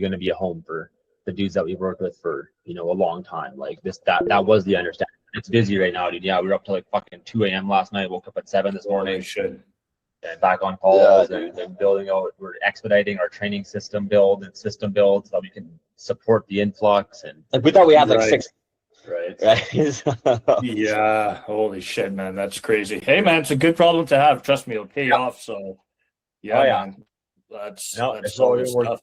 going to be a home for the dudes that we've worked with for, a long time. Like that was the understanding. It's busy right now, dude. Yeah, we were up till like fucking 2 a.m. last night. Woke up at 7 this morning. And back on calls and building out. We're expediting our training system build so that we can support the influx. And like we thought we had like 6. Right. Yeah. Holy shit, man. That's crazy. Hey, man, it's a good problem to have. Trust me, it'll pay off. So, man. That's all good stuff.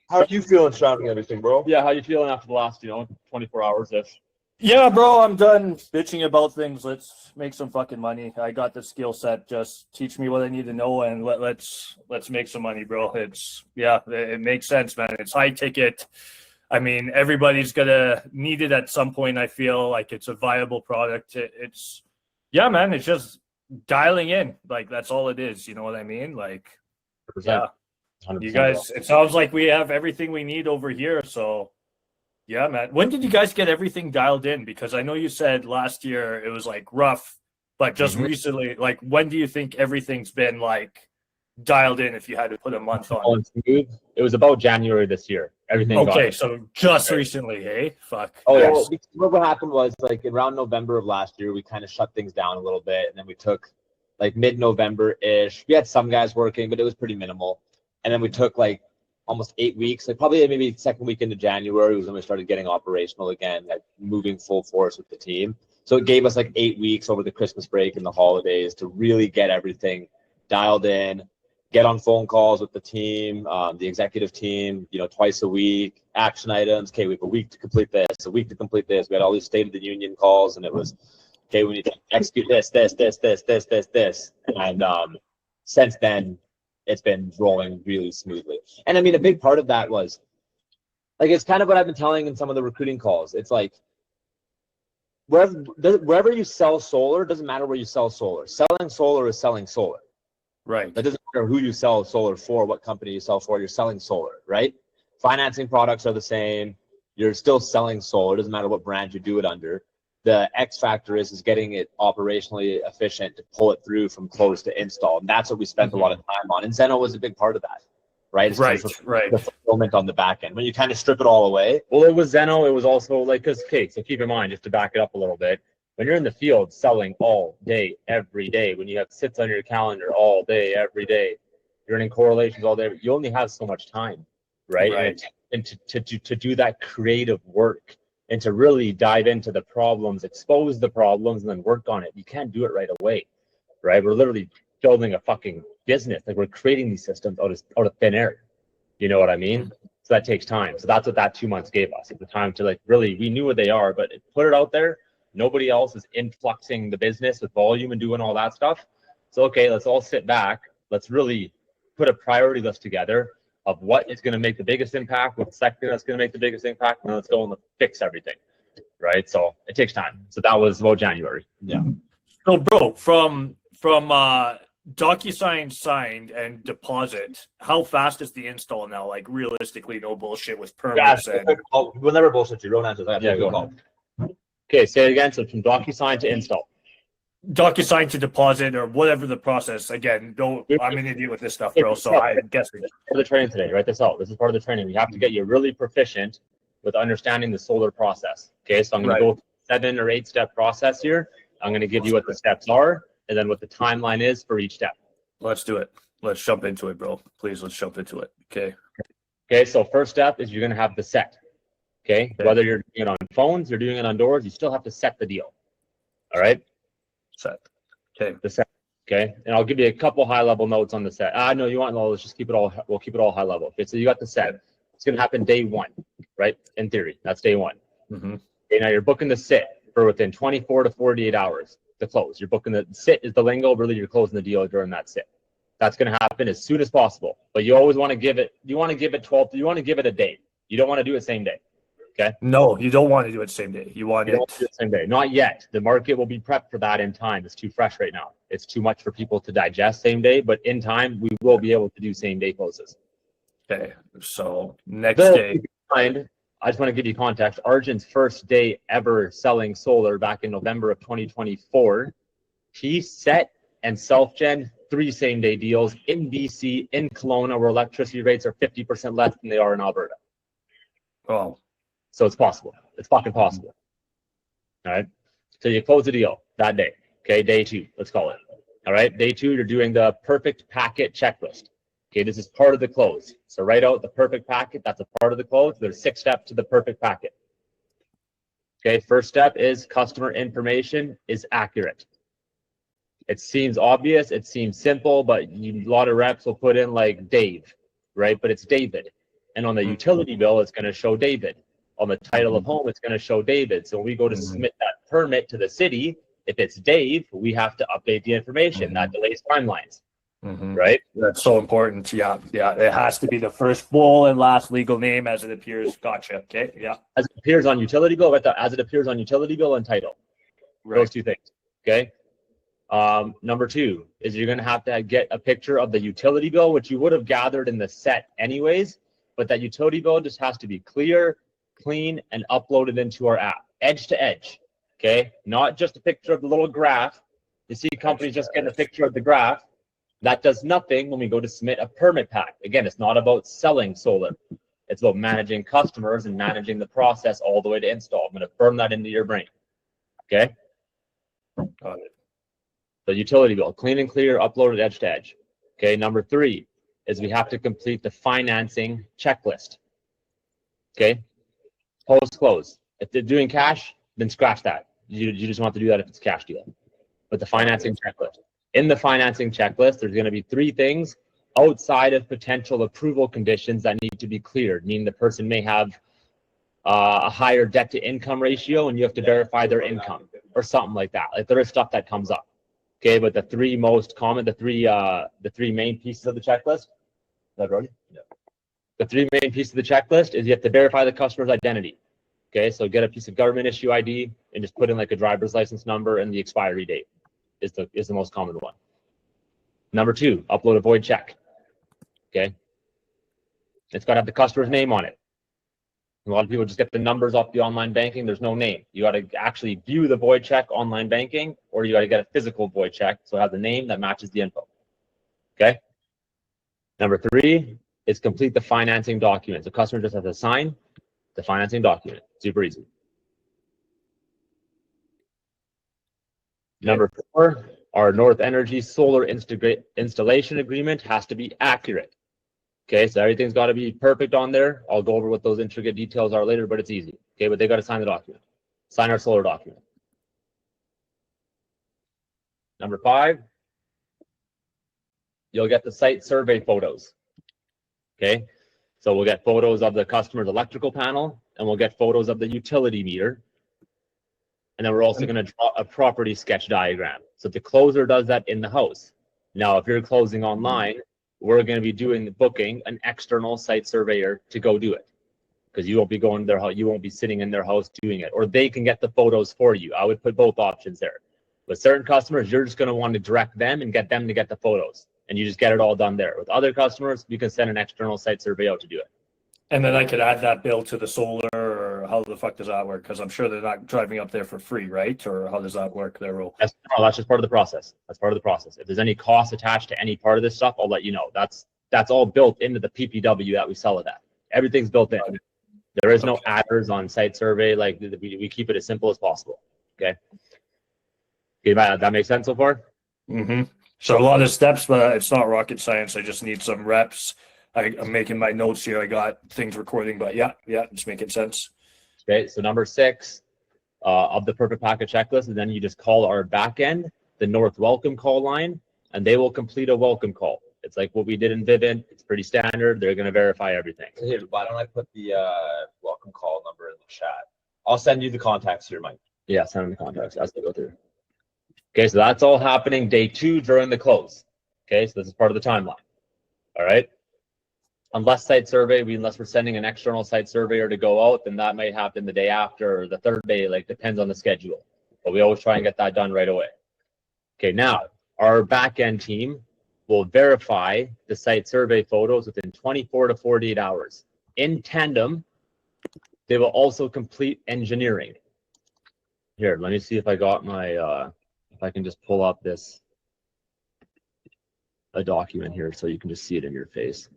How are you feeling surrounding everything, bro? Yeah, how you feeling after the last, 24 hours-ish? Yeah, bro, I'm done bitching about things. Let's make some fucking money. I got the skill set. Just teach me what I need to know, and let's make some money, bro. It makes sense, man. It's high ticket. I mean, everybody's gonna need it at some point. I feel like it's a viable product. It's just dialing in. Like, that's all it is. You know what I mean? Like, 100%. You guys, it sounds like we have everything we need over here. So, yeah, man. When did you guys get everything dialed in? Because I know you said last year it was like rough, but just recently, like, when do you think everything's been like dialed in? If you had to put a month on it, it was about January this year. Everything. Okay, so just recently, hey? Fuck. Oh yeah. Well, what happened was like around November of last year, we kind of shut things down a little bit, and then we took like mid-November-ish. We had some guys working, but it was pretty minimal. And then we took like almost 8 weeks, like probably maybe second week into January was when we started getting operational again, like moving full force with the team. So it gave us like 8 weeks over the Christmas break and the holidays to really get everything dialed in, get on phone calls with the team, the executive team, twice a week, action items. Okay, we have a week to complete this, a week to complete this. We had all these State of the Union calls, and it was, okay, we need to execute this. And since then, it's been rolling really smoothly. And I mean, a big part of that was, like, it's kind of what I've been telling in some of the recruiting calls. It's like, wherever you sell solar, doesn't matter where you sell solar. Selling solar is selling solar. Right. It doesn't matter who you sell solar for, what company you sell for, you're selling solar, right? Financing products are the same. You're still selling solar. It doesn't matter what brand you do it under. The X factor is getting it operationally efficient to pull it through from close to install. And that's what we spent a lot of time on. And Zeno was a big part of that, right? Right. The fulfillment on the back end. When you kind of strip it all away. Well, it was Zeno. It was also like, so keep in mind, just to back it up a little bit, when you're in the field selling all day, every day, when you have sits on your calendar all day, every day, you're running correlations all day, you only have so much time, right? And to do that creative work and to really dive into the problems, expose the problems, and then work on it, you can't do it right away, right? We're literally building a fucking business. Like, we're creating these systems out of thin air. You know what I mean? So that takes time. So that's what that 2 months gave us, at the time to, like, really, we knew what they are, but put it out there. Nobody else is influxing the business with volume and doing all that stuff. So, okay, let's all sit back. Let's really put a priority list together of what is going to make the biggest impact, what sector that's going to make the biggest impact, and let's go and fix everything, right? So it takes time. So that was about January. Yeah. So, bro, from DocuSign signed and deposit, how fast is the install now? Like, realistically, no bullshit with permits. We'll never bullshit you. Rohan answers. Go on. Okay, say it again. So from DocuSign to install. DocuSign to deposit, or whatever the process. Again, I'm an idiot with this stuff, bro. So I'm guessing. For the training today, write this out. This is part of the training. We have to get you really proficient with understanding the solar process. Okay, so I'm going to go 7 or 8 step process here. I'm going to give you what the steps are, and then what the timeline is for each step. Let's do it. Let's jump into it, bro. Please, let's jump into it. Okay, so first step is you're going to have the set. Okay, whether you're doing it on phones, you're doing it on doors, you still have to set the deal. All right? Set. Okay. The set. Okay, and I'll give you a couple high-level notes on the set. No, you want, no, let's just keep it all, we'll keep it all high-level. Okay, so you got the set. It's going to happen day 1, right? In theory, that's day 1. Mm-hmm. Okay, now you're booking the sit for within 24 to 48 hours to close. You're booking the sit is the lingo, really you're closing the deal during that sit. That's going to happen as soon as possible, but you always want to give it, you want to give it a day. You don't want to do it same day. Okay. No, you don't want to do it same day. You want it same day. Not yet. The market will be prepped for that in time. It's too fresh right now. It's too much for people to digest same day, but in time we will be able to do same day closes. Okay. So next day. I just want to give you context. Arjun's first day ever selling solar back in November of 2024. He set and self-gen 3 same-day deals in BC, in Kelowna, where electricity rates are 50% less than they are in Alberta. Oh, So it's possible. It's fucking possible. All right. So you close the deal that day. Okay. Day 2, let's call it. All right. Day 2, you're doing the perfect packet checklist. Okay. This is part of the close. So write out the perfect packet. That's a part of the close. There's 6 steps to the perfect packet. Okay. First step is customer information is accurate. It seems obvious. It seems simple, but a lot of reps will put in like Dave, right? But it's David. And on the utility bill, it's going to show David. On the title of home, it's going to show David. So when we go to submit that permit to the city, if it's Dave, we have to update the information. That delays timelines, right? That's so important. Yeah. It has to be the first full and last legal name as it appears. Gotcha. Okay. Yeah. As it appears on utility bill, as it appears on utility bill and title. Right. Those 2 things. Okay. Number 2 is you're going to have to get a picture of the utility bill, which you would have gathered in the set anyways, but that utility bill just has to be clear, clean, and uploaded into our app, edge to edge. Okay. Not just a picture of the little graph. You see companies just getting a picture of the graph. That does nothing when we go to submit a permit pack. Again, it's not about selling solar. It's about managing customers and managing the process all the way to install. I'm going to firm that into your brain. Okay. Got it. The utility bill, clean and clear, uploaded edge to edge. Okay. Number 3 is we have to complete the financing checklist. Okay. Post-close. If they're doing cash, then scratch that. You just want to do that if it's a cash deal. But the financing checklist. In the financing checklist, there's going to be 3 things outside of potential approval conditions that need to be cleared, meaning the person may have a higher debt to income ratio and you have to verify their income or something like that. Like there is stuff that comes up. Okay, but the 3 most common, the three main pieces of the checklist. Is that right? Yeah. The 3 main pieces of the checklist is you have to verify the customer's identity. Okay, so get a piece of government issue ID and just put in like a driver's license number and the expiry date is the most common one. Number 2, upload a void check. Okay, it's got to have the customer's name on it. A lot of people just get the numbers off the online banking. There's no name. You got to actually view the void check online banking, or you got to get a physical void check so it has a name that matches the info. Okay. Number 3 is complete the financing document. The customer just has to sign the financing document. Super easy. Number 4, our North Energy solar installation agreement has to be accurate. Okay, so everything's got to be perfect on there. I'll go over what those intricate details are later, but it's easy. Okay, but they got to sign the document. Sign our solar document. Number 5, you'll get the site survey photos. Okay, so we'll get photos of the customer's electrical panel and we'll get photos of the utility meter. And then we're also going to draw a property sketch diagram. So the closer does that in the house. Now, if you're closing online, we're going to be doing the booking an external site surveyor to go do it, because you won't be going to their house. You won't be sitting in their house doing it, or they can get the photos for you. I would put both options there. With certain customers, you're just going to want to direct them and get them to get the photos, and you just get it all done there. With other customers, you can send an external site surveyor to do it. And then I could add that bill to the solar, or how the fuck does that work? Because I'm sure they're not driving up there for free, right? Or how does that work, their role? That's just part of the process. That's part of the process. If there's any cost attached to any part of this stuff, I'll let you know. That's all built into the PPW that we sell it at. Everything's built in. There is no adders on site survey. Like we keep it as simple as possible. Okay. Okay, that makes sense so far? Mm-hmm. So a lot of steps, but it's not rocket science. I just need some reps. I'm making my notes here. I got things recording, but yeah, it's making sense. Okay, so number 6 of the perfect packet checklist, and then you just call our back end, the North Welcome Call line, and they will complete a welcome call. It's like what we did in Vivint. It's pretty standard. They're going to verify everything. Here, why don't I put the welcome call number in the chat? I'll send you the contacts here, Mike. Yeah, send them the contacts as they go through. Okay, so that's all happening day 2 during the close. Okay, so this is part of the timeline. All right. Unless we're sending an external site surveyor to go out, then that might happen the day after or the 3rd day, like depends on the schedule. But we always try and get that done right away. Okay, now our back-end team will verify the site survey photos within 24 to 48 hours. In tandem, they will also complete engineering. Here, let me see if I got my, if I can just pull up this. a document here so you can just see it in your face.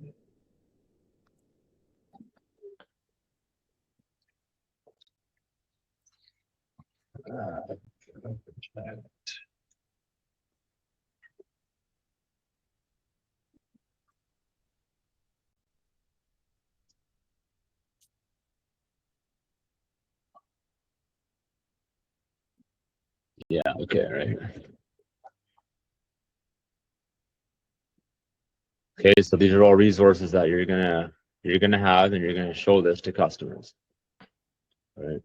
Yeah, okay, right here. Okay, so these are all resources that you're gonna have, and you're gonna show this to customers. All right.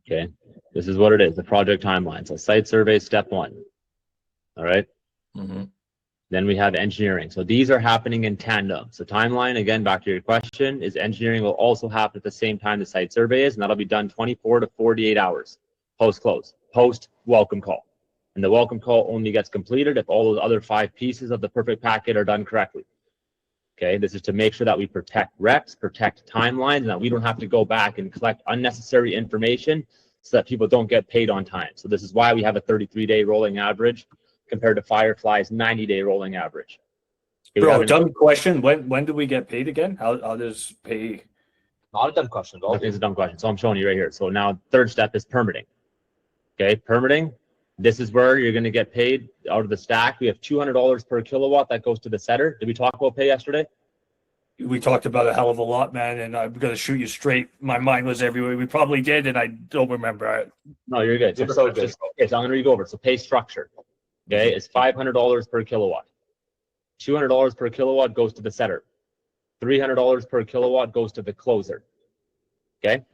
Okay, this is what it is, the project timeline. So site survey, step 1. All right. Mm-hmm. Then we have engineering. So these are happening in tandem. So timeline, again, back to your question, is engineering will also happen at the same time the site survey is, and that'll be done 24 to 48 hours post-close, post-welcome call. And the welcome call only gets completed if all those other 5 pieces of the perfect packet are done correctly. Okay, this is to make sure that we protect recs, protect timelines, and that we don't have to go back and collect unnecessary information so that people don't get paid on time. So this is why we have a 33-day rolling average compared to Firefly's 90-day rolling average. Okay, Bro, dumb question. When do we get paid again? How does pay? Not a dumb question, bro. It's a dumb question. So I'm showing you right here. So now third step is permitting. Okay, permitting. This is where you're going to get paid out of the stack. We have $200 per kilowatt that goes to the setter. Did we talk about pay yesterday? We talked about a hell of a lot, man, and I'm going to shoot you straight. My mind was everywhere. We probably did, and I don't remember. No, you're good. You're so good. Okay, so I'm going to go over. So pay structure, okay, is $500 per kilowatt. $200 per kilowatt goes to the setter. $300 per kilowatt goes to the closer. Okay?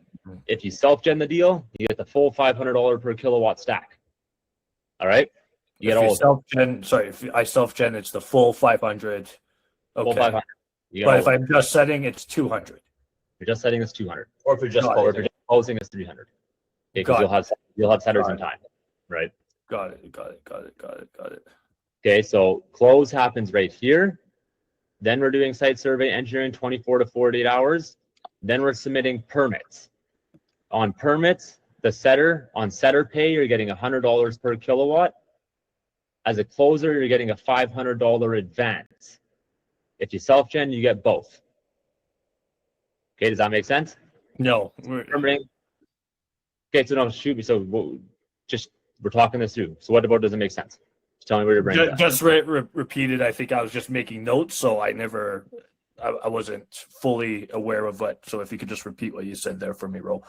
If you self-gen the deal, you get the full $500 per kilowatt stack. All right? You get all self-gen. Sorry, if I self-gen, it's the full 500. Okay. Full 500. But if I'm just setting, it's 200. You're just setting, it's 200. Or if you're just closing, it's 300. Because you'll have setters in time, right? Got it. Okay, so close happens right here. Then we're doing site survey engineering 24 to 48 hours. Then we're submitting permits. On permits, the setter, on setter pay, you're getting $100 per kilowatt. As a closer, you're getting a $500 advance. If you self-gen, you get both. Okay, does that make sense? No. Permitting. Okay, so no, shoot me. So we're talking this through. So what about doesn't make sense? Just tell me where your brain's at. Just repeat it. I think I was just making notes, so I wasn't fully aware of what. So if you could just repeat what you said there for me, Ro.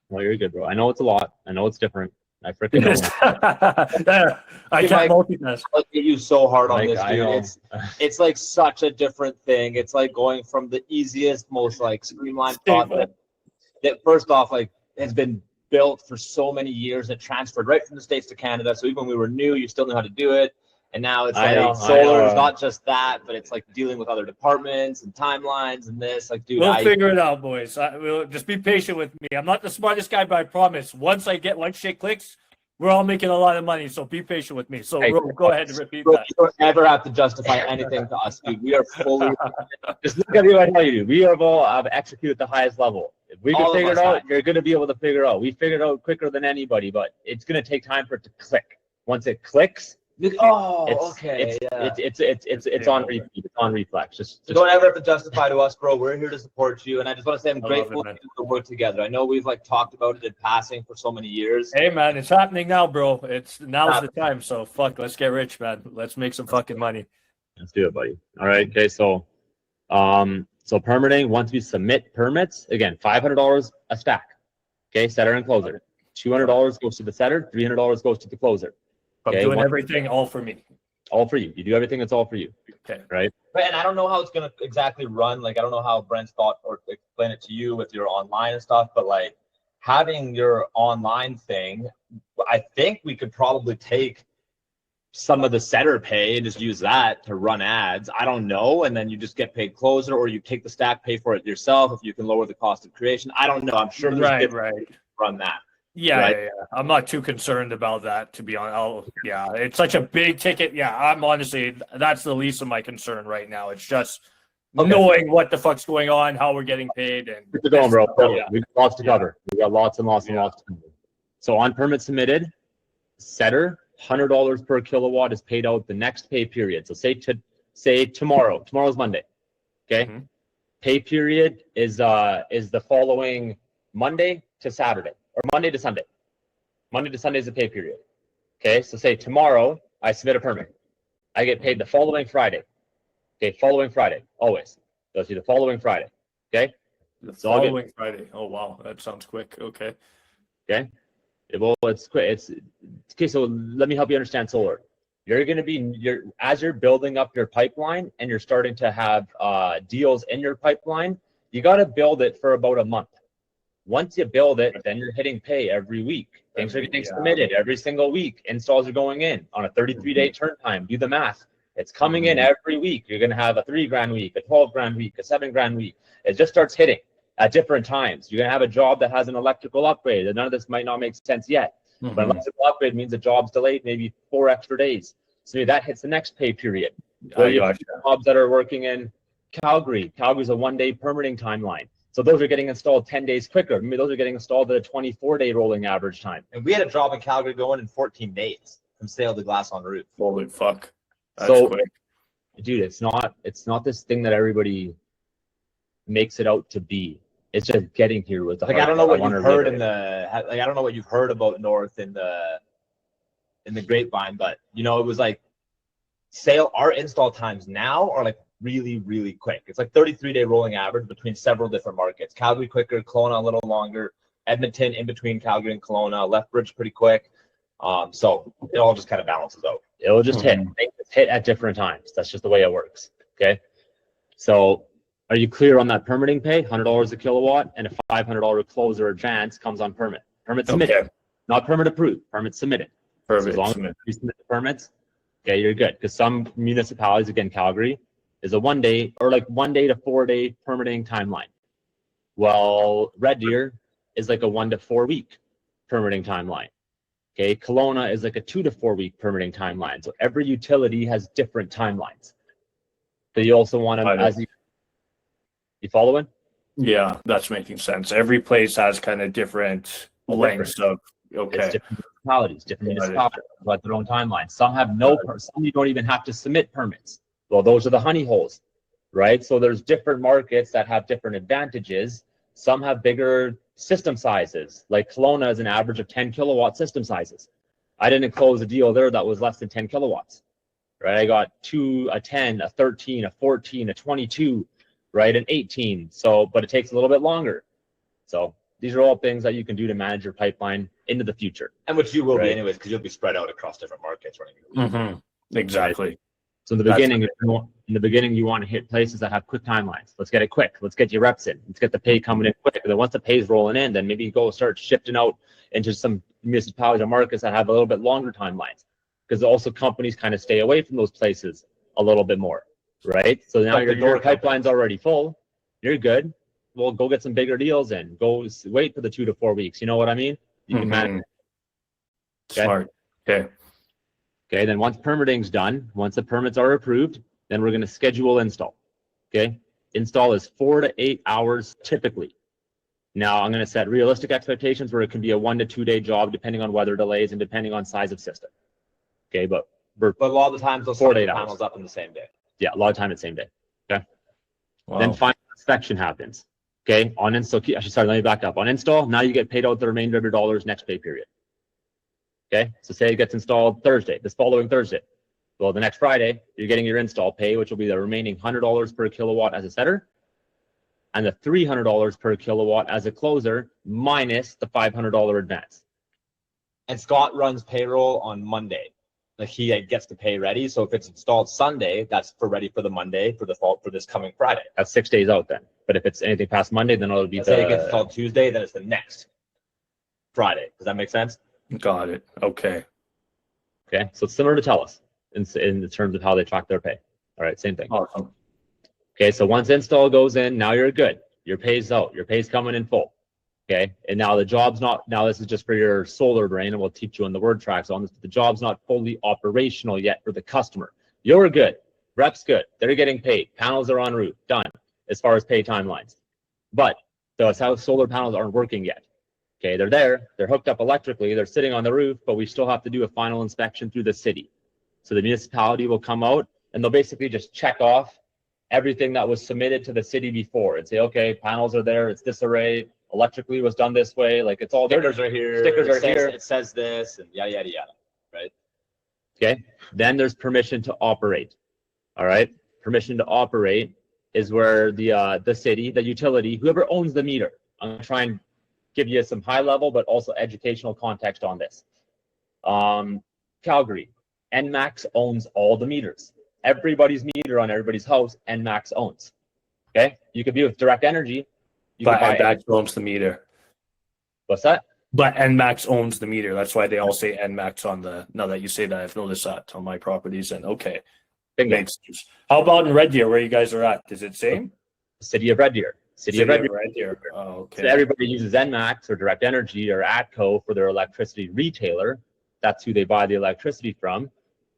Well, you're good, bro. I know it's a lot. I know it's different. I freaking know. I can't multitask. I'll get you so hard on this, dude. It's like such a different thing. It's like going from the easiest, most like streamlined process that first off like has been built for so many years. It transferred right from the States to Canada. So even when we were new, you still knew how to do it. And now it's like solar is not just that, but it's like dealing with other departments and timelines and this. Like, dude, we'll figure it out, boys. We'll just be patient with me. I'm not the smartest guy, but I promise. Once I get shit clicks, we're all making a lot of money. So be patient with me. So go ahead and repeat that. You don't ever have to justify anything to us, dude. We are fully. Just look at me what I tell you, dude. We have all executed at the highest level. If we can figure it out, you're going to be able to figure it out. We figured it out quicker than anybody, but it's going to take time for it to click. Once it clicks, it's on repeat. It's on reflex. Just don't ever have to justify to us, bro. We're here to support you, and I just want to say I'm grateful to work together. I know we've talked about it in passing for so many years. Hey man, it's happening now, bro. Now's the time. So fuck, let's get rich, man. Let's make some fucking money. Let's do it, buddy. All right. Okay. So permitting. Once we submit permits, again, $500 a stack. Okay, setter and closer. $200 goes to the setter. $300 goes to the closer. I'm doing everything all for me. All for you. You do everything that's all for you. Okay. Right? And I don't know how it's going to exactly run. I don't know how Brent's thought or explain it to you with your online and stuff, but having your online thing, I think we could probably take some of the setter pay and just use that to run ads. I don't know. And then you just get paid closer, or you take the stack, pay for it yourself if you can lower the cost of creation. I don't know. I'm sure there's different ways to run that. Yeah, I'm not too concerned about that, to be honest. It's such a big ticket. Yeah, I'm honestly, that's the least of my concern right now. It's just knowing what the fuck's going on, how we're getting paid. And keep it going, bro. We got lots to cover. We got lots and lots and lots to cover. So on permit submitted, setter, $100 per kilowatt is paid out the next pay period. So say tomorrow's Monday. Okay. Mm-hmm. Pay period is the following Monday to Saturday or Monday to Sunday. Monday to Sunday is the pay period. Okay. So say tomorrow I submit a permit. I get paid the following Friday. Okay. Following Friday, always. So it's the following Friday. Okay. The So I'll following Friday. Oh, wow. That sounds quick. Okay. Okay. Well, it's quick. It's okay. So let me help you understand solar. You're going to be as you're building up your pipeline and you're starting to have deals in your pipeline. You got to build it for about a month. Once you build it, then you're hitting pay every week. Things are getting submitted every single week. Installs are going in on a 33-day turn time. Do the math. It's coming in every week. You're going to have a $3,000 week, a $12,000 week, a $7,000 week. It just starts hitting at different times. You're going to have a job that has an electrical upgrade, and none of this might not make sense yet. Mm-hmm. But electrical upgrade means the job's delayed maybe 4 extra days. So that hits the next pay period. So you have jobs that are working in Calgary. Calgary's a 1-day permitting timeline. So those are getting installed 10 days quicker. Maybe those are getting installed at a 24-day rolling average time. And we had a job in Calgary going in 14 days from sale to glass on roof. Holy fuck. That's quick. Dude, it's not this thing that everybody makes it out to be. It's just getting here with the I don't know what you've heard I don't know what you've heard about North in the grapevine, but it was like our install times now are like really, really quick. It's like 33-day rolling average between several different markets. Calgary quicker, Kelowna a little longer, Edmonton in between Calgary and Kelowna, Lethbridge pretty quick. So it all just kind of balances out. It'll just hit at different times. That's just the way it works. Okay. So are you clear on that permitting pay? $100 a kilowatt and a $500 closer advance comes on permit. Permit submitted. Okay. Not permit approved. Permit submitted. So as long as you submit the permits, okay, you're good. Because some municipalities, again, Calgary, is a 1-day or like 1-day to 4-day permitting timeline. Well, Red Deer is like a 1 to 4 week permitting timeline. Okay, Kelowna is like a 2 to 4 week permitting timeline. So every utility has different timelines. So you also want to, you following? Yeah, that's making sense. Every place has kind of different lengths of, It's different municipalities have their own timelines. Some have some you don't even have to submit permits. Well, those are the honey holes, right? So there's different markets that have different advantages. Some have bigger system sizes. Like Kelowna is an average of 10 kilowatt system sizes. I didn't close a deal there that was less than 10 kilowatts, right? I got a 10, a 13, a 14, a 22, right? An 18. So, but it takes a little bit longer. So these are all things that you can do to manage your pipeline into the future. And which you will be anyways, because you'll be spread out across different markets running. Mm-hmm. Exactly. Right? So in the beginning, you want to hit places that have quick timelines. Let's get it quick. Let's get your reps in. Let's get the pay coming in quick. And then once the pay's rolling in, then maybe you go start shifting out into some municipalities or markets that have a little bit longer timelines. Because also companies kind of stay away from those places a little bit more, right? So now your pipeline's already full. You're good. Well, go get some bigger deals in. Go wait for the 2 to 4 weeks. You know what I mean? You can manage it. Okay? Smart. Okay. Okay, then once permitting's done, once the permits are approved, then we're going to schedule install. Okay, install is 4 to 8 hours typically. Now I'm going to set realistic expectations where it can be a 1 to 2 day job depending on weather delays and depending on size of system. Okay, but a lot of the times those 4 to 8 hours panels up in the same day. Yeah, a lot of time the same day. Okay, wow. Then final inspection happens. Okay, on install. Actually, sorry, let me back up. On install, now you get paid out the remainder of your dollars next pay period. Okay, so say it gets installed Thursday, this following Thursday. Well, the next Friday, you're getting your install pay, which will be the remaining $100 per kilowatt as a setter, and the $300 per kilowatt as a closer, minus the $500 advance. And Scott runs payroll on Monday. Like he gets the pay ready. So if it's installed Sunday, that's ready for the Monday for this coming Friday. That's 6 days out then. But if it's anything past Monday, then it'll be say it gets installed Tuesday, then it's the next Friday. Does that make sense? Got it. Okay. Okay, so it's similar to TELUS in terms of how they track their pay. All right, same thing. Awesome. Okay, so once install goes in, now you're good. Your pay's out. Your pay's coming in full. Okay, and now the job's not. Now this is just for your solar brain, and we'll teach you on the word tracks on this. The job's not fully operational yet for the customer. You're good. Rep's good. They're getting paid. Panels are en route. Done. As far as pay timelines, but those how solar panels aren't working yet. Okay, they're there, they're hooked up electrically, they're sitting on the roof, but we still have to do a final inspection through the city. So the municipality will come out and they'll basically just check off everything that was submitted to the city before and say, okay, panels are there, it's this array, electrically was done this way, like it's all there. Stickers are here. Stickers are here. It says this and yada yada yada. Right. Okay. Then there's permission to operate. All right. Permission to operate is where the city, the utility, whoever owns the meter. I'm gonna try and give you some high level, but also educational context on this. Calgary, NMAX owns all the meters. Everybody's meter on everybody's house, NMAX owns. Okay. You could be with Direct Energy. But NMAX owns the meter. What's that? But NMAX owns the meter. That's why they all say NMAX on the. Now that you say that, I've noticed that on my properties. And okay, makes sense. How about in Red Deer, where you guys are at? Is it same? City of Red Deer. City of Red Deer. Oh, okay. So everybody uses NMAX or Direct Energy or ATCO for their electricity retailer. That's who they buy the electricity from.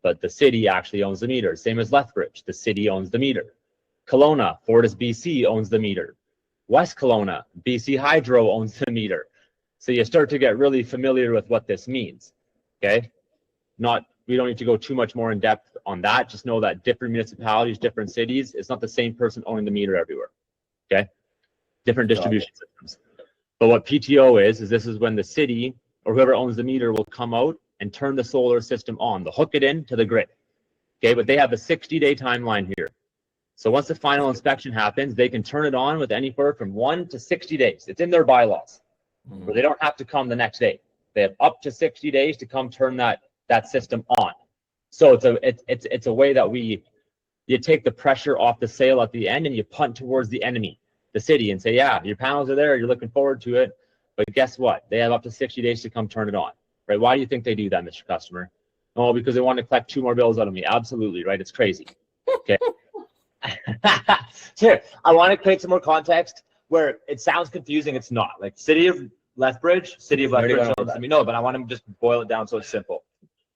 But the city actually owns the meter. Same as Lethbridge. The city owns the meter. Kelowna, Fortis BC owns the meter. West Kelowna, BC Hydro owns the meter. So you start to get really familiar with what this means. Okay. We don't need to go too much more in depth on that. Just know that different municipalities, different cities, it's not the same person owning the meter everywhere. Okay. Different distribution systems. But what PTO is this is when the city or whoever owns the meter will come out and turn the solar system on. They'll hook it in to the grid. Okay, but they have a 60-day timeline here. So once the final inspection happens, they can turn it on with anywhere from 1 to 60 days. It's in their bylaws, where they don't have to come the next day. They have up to 60 days to come turn that system on. So it's a way that you take the pressure off the sail at the end and you punt towards the enemy, the city, and say, yeah, your panels are there, you're looking forward to it, but guess what? They have up to 60 days to come turn it on. Right? Why do you think they do that, Mr. Customer? Oh, because they want to collect 2 more bills out of me. Absolutely, right? It's crazy. Okay. Here, I want to create some more context where it sounds confusing. It's not. Like City of Lethbridge owns me. No, but I want to just boil it down so it's simple.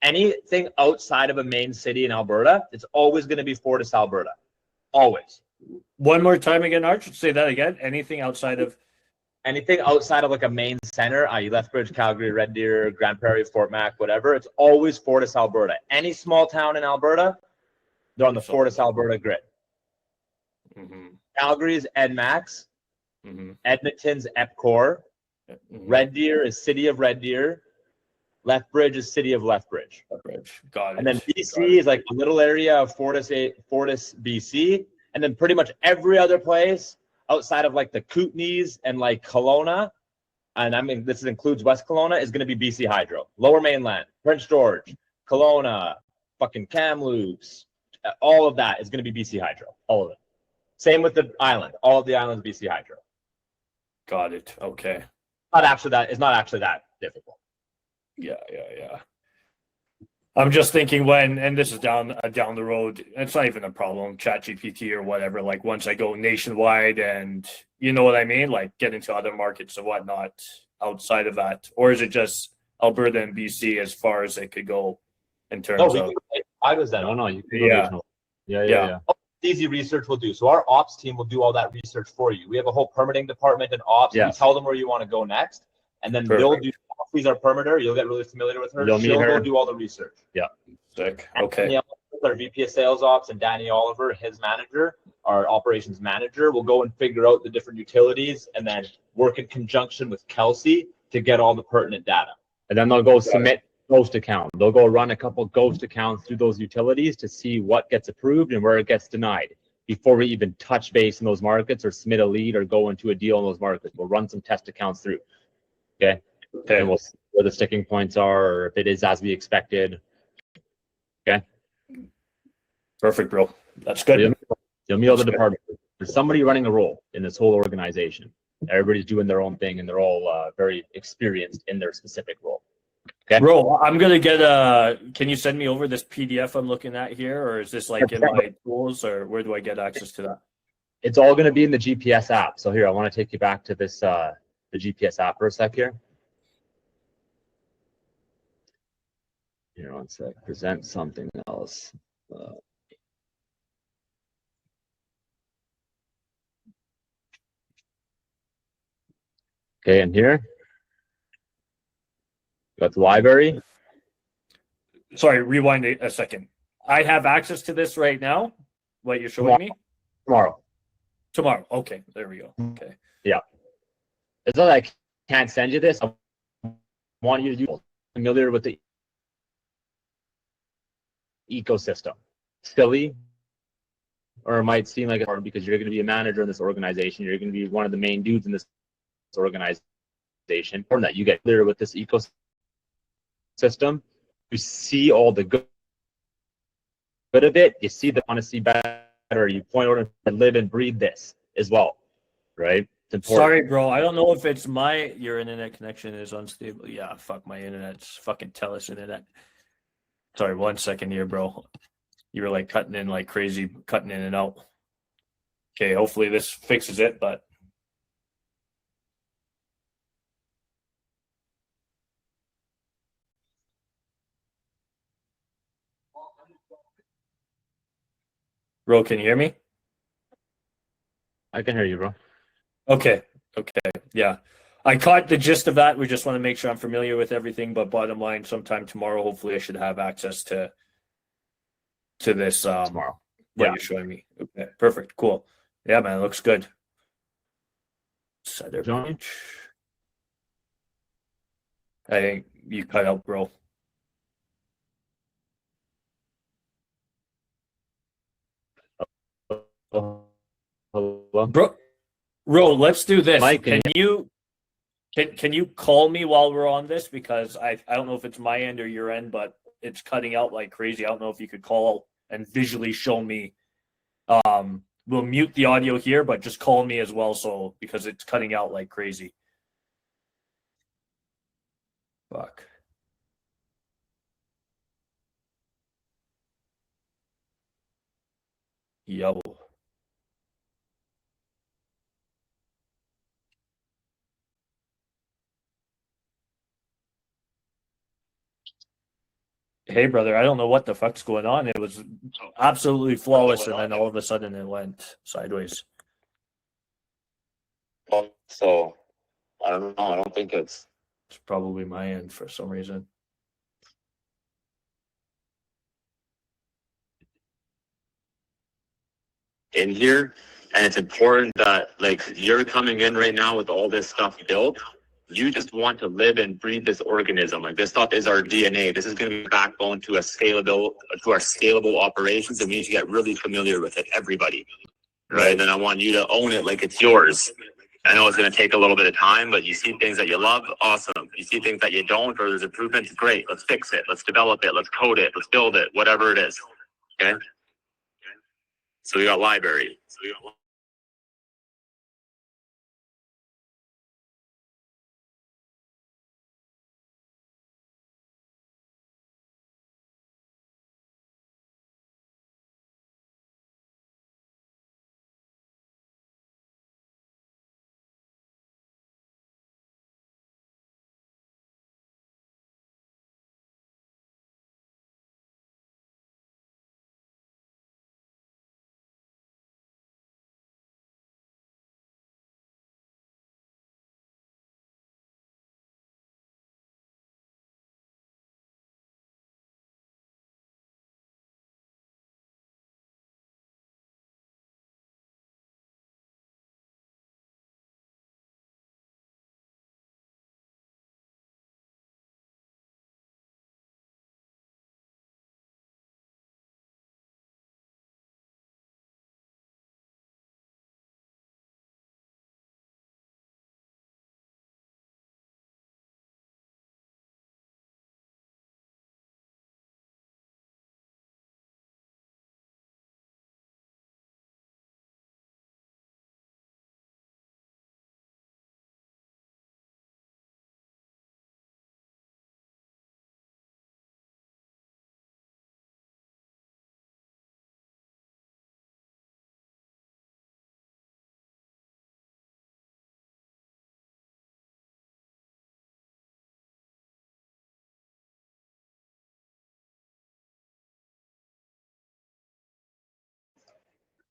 Anything outside of a main city in Alberta, it's always going to be Fortis Alberta. Always. One more time again, Arch. Say that again. Anything outside of like a main center, i.e. Lethbridge, Calgary, Red Deer, Grand Prairie, Fort Mac, whatever, it's always Fortis Alberta. Any small town in Alberta, they're on the Fortis Alberta grid. Mm-hmm. Calgary's NMAX, Edmonton's EPCOR, Red Deer is City of Red Deer, Lethbridge is City of Lethbridge. Got it. And then BC is like a little area of Fortis BC, and then pretty much every other place outside of like the Kootenays and like Kelowna, and I mean this includes West Kelowna, is going to be BC Hydro. Lower Mainland, Prince George, Kelowna, fucking Kamloops, all of that is going to be BC Hydro. All of it. Same with the island. All of the islands BC Hydro. Got it. Okay. It's not actually that difficult. Yeah. I'm just thinking and this is down the road, it's not even a problem, ChatGPT or whatever, like once I go nationwide and you know what I mean, like get into other markets and whatnot outside of that, or is it just Alberta and BC as far as it could go in terms of... I was then. Oh, no, you can go regional. Yeah. Easy research will do. So our ops team will do all that research for you. We have a whole permitting department and ops. Yes. We tell them where you want to go next, and then they'll do. She's our permitter. You'll get really familiar with her. She'll go do all the research. Yeah. Sick. Okay. Our VP of Sales Ops and Danny Oliver, his manager, our operations manager, will go and figure out the different utilities and then work in conjunction with Kelsey to get all the pertinent data. And then they'll go submit ghost account. They'll go run a couple ghost accounts through those utilities to see what gets approved and where it gets denied before we even touch base in those markets or submit a lead or go into a deal in those markets. We'll run some test accounts through. Okay. And we'll see where the sticking points are or if it is as we expected. Okay. Perfect, bro. That's good. You'll meet all the departments. There's somebody running a role in this whole organization. Everybody's doing their own thing and they're all very experienced in their specific role. Okay. Bro, I'm gonna get can you send me over this PDF I'm looking at here, or is this like in my tools, or where do I get access to that? It's all gonna be in the GPS app. So here, I want to take you back to this the GPS app for a sec here. Here, one sec. Present something else. Okay, and here That's library. Sorry, rewind a second. I have access to this right now. What you're showing me tomorrow. Okay, there we go. Okay. Yeah. It's not that I can't send you this. I want you to be familiar with the ecosystem. Silly, or it might seem like it's hard because you're going to be a manager in this organization. You're going to be one of the main dudes in this organization. Or that you get familiar with this ecosystem. You see all the good of it. You see the want to see better. You point out and live and breathe this as well, right? Sorry, bro. I don't know if it's your internet connection is unstable. Yeah, fuck my internet's fucking TELUS internet. Sorry, 1 second here, bro. You were like cutting in like crazy, cutting in and out. Okay, hopefully this fixes it, but bro, can you hear me? I can hear you, bro. Okay. Yeah. I caught the gist of that. We just want to make sure I'm familiar with everything, but bottom line, sometime tomorrow, hopefully I should have access to this Tomorrow. What you're showing me. Okay, perfect. Cool. Yeah, man, it looks good. Center page. I think you cut out, bro. Hello? Bro, let's do this. Mike, can you call me while we're on this? Because I don't know if it's my end or your end, but it's cutting out like crazy. I don't know if you could call and visually show me. We'll mute the audio here, but just call me as well, so because it's cutting out like crazy. Fuck. Yo. Hey, brother, I don't know what the fuck's going on. It was absolutely flawless, and then all of a sudden it went sideways. So, I don't know. I don't think it's probably my end for some reason. in here. And it's important that, like, you're coming in right now with all this stuff built. You just want to live and breathe this organism. Like, this stuff is our DNA. This is going to be the backbone to our scalable operations, and we need to get really familiar with it, everybody. Right? And I want you to own it like it's yours. I know it's going to take a little bit of time, but you see things that you love, awesome. You see things that you don't, or there's improvements, great. Let's fix it. Let's develop it. Let's code it. Let's build it. Whatever it is. Okay? So we got library.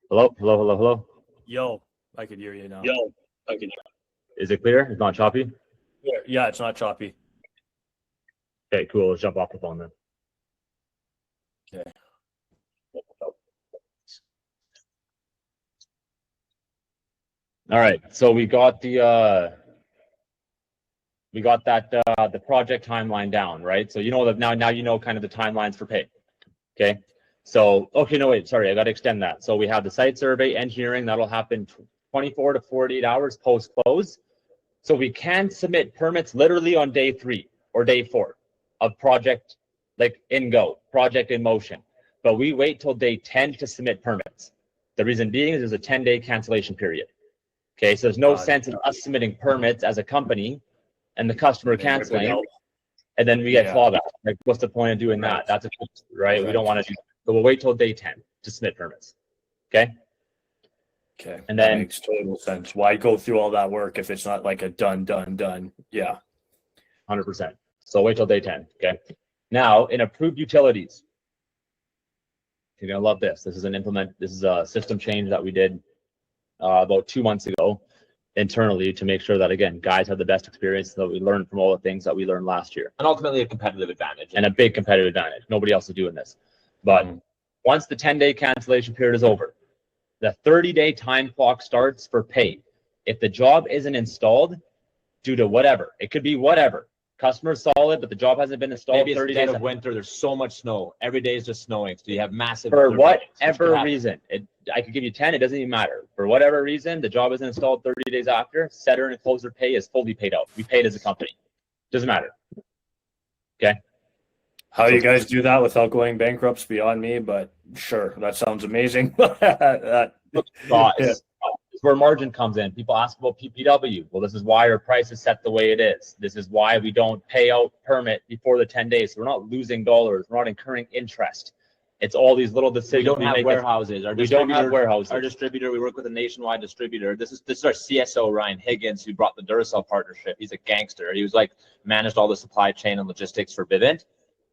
Hello. Yo, I could hear you now. Is it clear? It's not choppy? Yeah, it's not choppy. Okay, cool. Let's jump off the phone then. Okay. All right. So we got that the project timeline down, right? So you know that now you know kind of the timelines for pay. Okay. So okay, no wait, sorry, I got to extend that. So we have the site survey and hearing that'll happen 24 to 48 hours post close. So we can submit permits literally on day 3 or day 4 of project like project in motion. But we wait till day 10 to submit permits. The reason being is there's a 10-day cancellation period. Okay, so there's no sense in us submitting permits as a company and the customer canceling, and then we get clawback. Like, what's the point of doing that? That's right. We don't want to do that. So we'll wait till day 10 to submit permits. Okay. Okay. And then that makes total sense. Why go through all that work if it's not like a done? Yeah. 100%. So wait till day 10. Okay. Now in approved utilities, you're gonna love this. This is a system change that we did about 2 months ago internally to make sure that, again, guys have the best experience, so that we learn from all the things that we learned last year. And ultimately a competitive advantage. And a big competitive advantage. Nobody else is doing this. But once the 10-day cancellation period is over, the 30-day time clock starts for pay. If the job isn't installed due to whatever, it could be whatever. Customer's solid, but the job hasn't been installed. Maybe it's 30 the dead days of winter. There's so much snow. Every day is just snowing. So you have massive. For whatever reason, I could give you 10. It doesn't even matter. For whatever reason, the job isn't installed 30 days after. Setter and closer pay is fully paid out. We paid as a company. Doesn't matter. Okay. How you guys do that without going bankrupt's beyond me, but sure, that sounds amazing. That, It's where margin comes in. People ask about PPW. Well, this is why our price is set the way it is. This is why we don't pay out permit before the 10 days. So we're not losing dollars. We're not incurring interest. It's all these little decisions. We don't have warehouses. We don't have warehouses. Our distributor, we work with a nationwide distributor. This is our CSO, Ryan Higgins, who brought the Duracell partnership. He's a gangster. He was like managed all the supply chain and logistics for Vivint.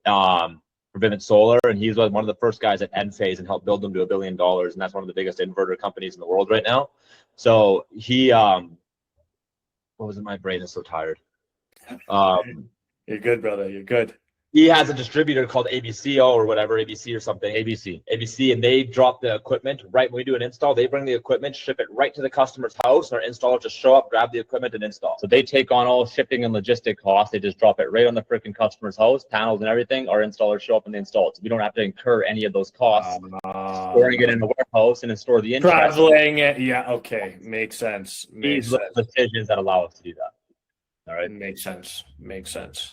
For Vivint Solar, and he's one of the first guys at Enphase and helped build them to $1 billion, and that's one of the biggest inverter companies in the world right now. So he, what was it? My brain is so tired. You're good, brother. You're good. He has a distributor called ABCO or whatever, ABC or something. ABC, and they drop the equipment right when we do an install. They bring the equipment, ship it right to the customer's house, and our installer just show up, grab the equipment, and install. So they take on all shipping and logistic costs. They just drop it right on the freaking customer's house, panels and everything. Our installers show up and they install it. So we don't have to incur any of those costs. Storing it in the warehouse and then store the interest. Traveling it, yeah, okay, makes sense. These decisions that allow us to do that. All right. Makes sense.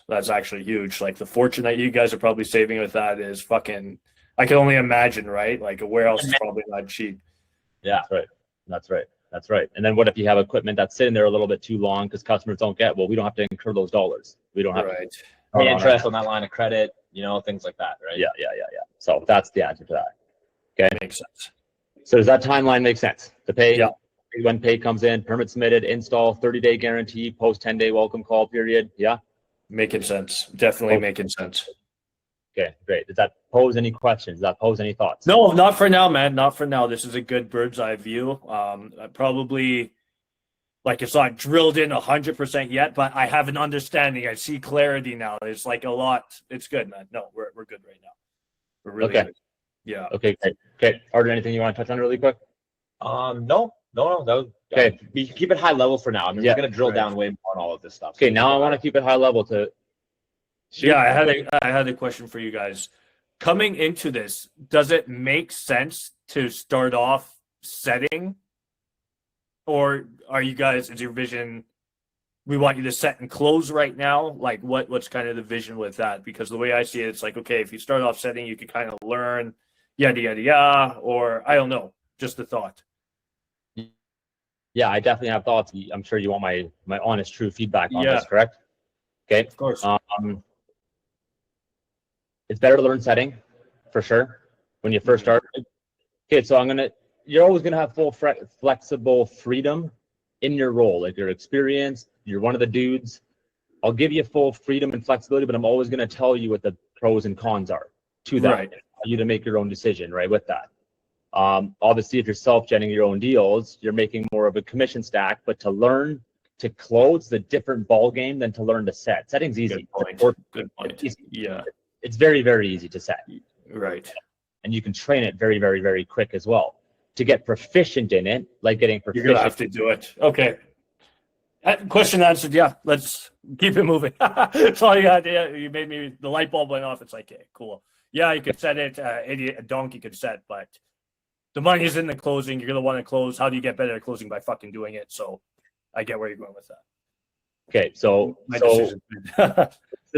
That's actually huge. Like the fortune that you guys are probably saving with that is fucking, I can only imagine, right? Like a warehouse is probably not cheap. Yeah, that's right. And then what if you have equipment that's sitting there a little bit too long because customers don't get, well, we don't have to incur those dollars. We don't have to pay interest on that line of credit, things like that, right? Yeah. So that's the answer to that. Okay. Makes sense. So does that timeline make sense? The pay? Yeah. When pay comes in, permit submitted, install, 30-day guarantee, post 10-day welcome call period. Yeah. Making sense. Definitely making sense. Okay, great. Does that pose any questions? Does that pose any thoughts? No, not for now, man. Not for now. This is a good bird's eye view. I probably, like, it's not drilled in 100% yet, but I have an understanding. I see clarity now. It's like a lot. It's good, man. No, we're good right now. We're really good. Yeah. Okay, great. Okay, Arjun, anything you want to touch on really quick? No. Okay, we keep it high level for now. I mean, we're going to drill down way more on all of this stuff. Okay, now I want to keep it high level to. Yeah, I had a question for you guys. Coming into this, does it make sense to start off setting, or are you guys? Is your vision? We want you to set and close right now. Like, what's kind of the vision with that? Because the way I see it, it's like, okay, if you start off setting, you can kind of learn, yada yada yada, or I don't know, just a thought. Yeah, I definitely have thoughts. I'm sure you want my honest, true feedback on this, correct? Okay. Of course. It's better to learn setting, for sure, when you first start. Okay, so you're always gonna have full flexible freedom in your role, like your experience. You're one of the dudes. I'll give you full freedom and flexibility, but I'm always gonna tell you what the pros and cons are to that. Right. For you to make your own decision, right? With that. Obviously, if you're self-generating your own deals, you're making more of a commission stack, but to learn to close is a different ball game than to learn to set. Setting's easy. Good point. Yeah. It's very, very easy to set. Right. And you can train it very, very, very quick as well. To get proficient in it, like getting proficient. You're gonna have to do it. Okay. Question answered. Yeah, let's keep it moving. That's all you got. Yeah, you made me, the light bulb went off. It's like, okay, cool. Yeah, you could set it. A donkey could set, but the money's in the closing. You're gonna want to close. How do you get better at closing? By fucking doing it. So I get where you're going with that. Okay, so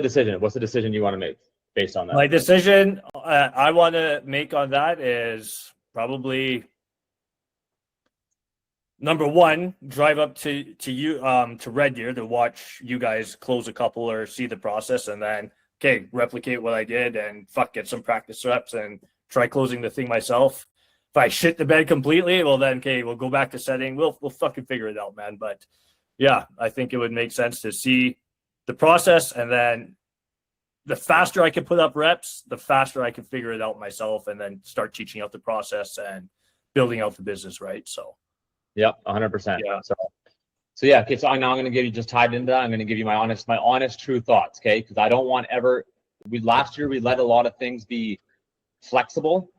Decision. What's the decision you want to make based on that? My decision I want to make on that is probably number one, drive up to you to Red Deer to watch you guys close a couple or see the process, and then replicate what I did and get some practice reps and try closing the thing myself. If I shit the bed completely, well then we'll go back to setting. We'll fucking figure it out, man. But yeah, I think it would make sense to see the process, and then the faster I can put up reps, the faster I can figure it out myself, and then start teaching out the process and building out the business, right? So yep, 100%. Yeah. So yeah, okay, so now I'm going to give you, just tied into that, I'm going to give you my honest true thoughts, okay? Because I don't want last year we let a lot of things be flexible,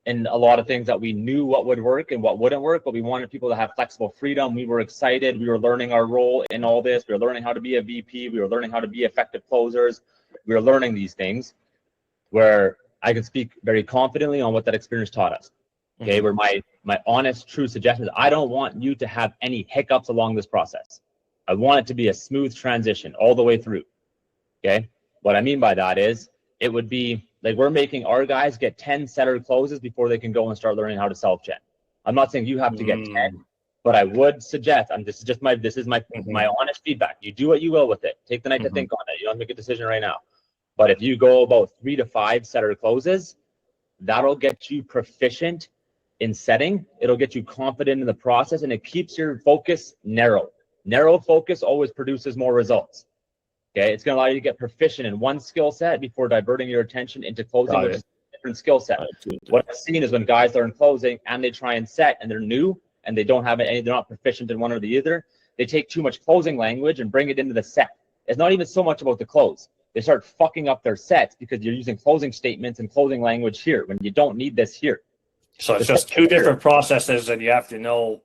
and a lot of things that we knew what would work and what wouldn't work, but we wanted people to have flexible freedom. We were excited. We were learning our role in all this. We were learning how to be a VP. We were learning how to be effective closers. We were learning these things where I can speak very confidently on what that experience taught us. Okay, where my honest, true suggestion is I don't want you to have any hiccups along this process. I want it to be a smooth transition all the way through. Okay, what I mean by that is it would be like we're making our guys get 10 setter closes before they can go and start learning how to self-gen. I'm not saying you have to get 10, but I would suggest, this is my honest feedback. You do what you will with it. Take the night to think on it. You don't make a decision right now. But if you go about 3 to 5 setter closes, that'll get you proficient in setting. It'll get you confident in the process, and it keeps your focus narrow. Narrow focus always produces more results. Okay, it's going to allow you to get proficient in one skill set before diverting your attention into closing, which is a different skill set. What I've seen is when guys learn closing and they try and set and they're new and they don't have any, they're not proficient in one or the other, they take too much closing language and bring it into the set. It's not even so much about the close. They start fucking up their sets because you're using closing statements and closing language here when you don't need this here. So it's just two different processes, and you have to know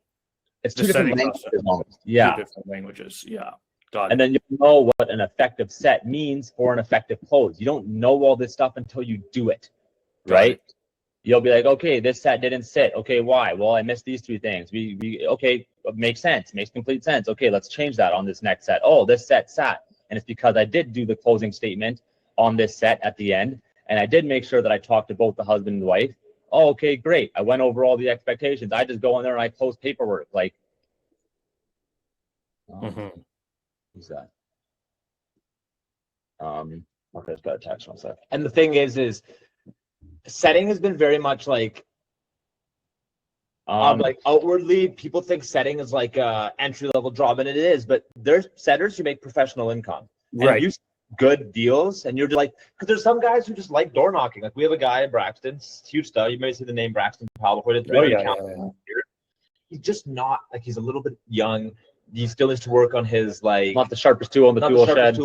it's two different languages. Yeah. Two different languages. Yeah. Got it. And then you know what an effective set means for an effective close. You don't know all this stuff until you do it, right? You'll be like, okay, this set didn't sit. Okay, why? Well, I missed these 3 things. Okay, makes sense. Makes complete sense. Okay, let's change that on this next set. Oh, this set sat. And it's because I did do the closing statement on this set at the end. And I did make sure that I talked to both the husband and wife. Oh, okay, great. I went over all the expectations. I just go in there and I close paperwork. Like, who's that? Okay, just got a text one sec. And the thing is setting has been very much like outwardly people think setting is like a entry level job, and it is, but there's setters who make professional income. Right. And you good deals, and you're like, because there's some guys who just like door knocking. Like we have a guy in Braxton, huge stud. You may see the name Braxton Powell before. He's just not like, he's a little bit young. He still needs to work on his like not the sharpest tool in the tool shed.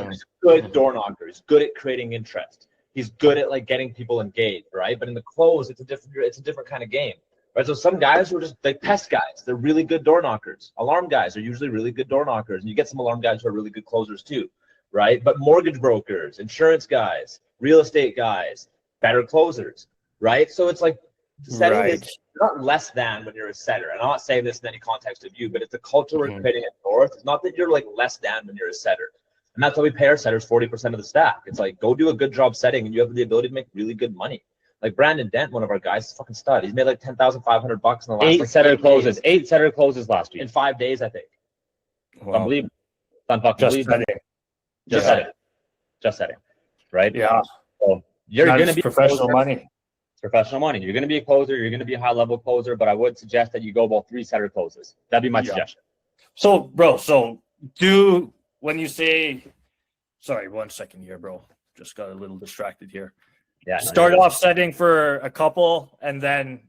He's a good door knocker. He's good at creating interest. He's good at like getting people engaged, right? But in the close, it's a different kind of game. Right, so some guys who are just like pest guys, they're really good door knockers. Alarm guys are usually really good door knockers, and you get some alarm guys who are really good closers too, right? But mortgage brokers, insurance guys, real estate guys, better closers, right? So it's like setting is not less than when you're a setter. And I'm not saying this in any context of you, but it's the culture we're creating at North. It's not that you're like less than when you're a setter. And that's why we pay our setters 40% of the staff. It's like, go do a good job setting, and you have the ability to make really good money. Like Brandon Dent, one of our guys, is fucking stud. He's made like $10,500 in the last 8 setter closes. 8 setter closes last week in 5 days, I think. Wow. Unbelievable. Just setting. Right? Yeah. So you're going to be professional money. It's professional money. You're going to be a closer. You're going to be a high level closer, but I would suggest that you go about 3 setter closes. That'd be my suggestion. So, bro, when you say, sorry, 1 second here, bro. Just got a little distracted here. Yeah. Start off setting for a couple and then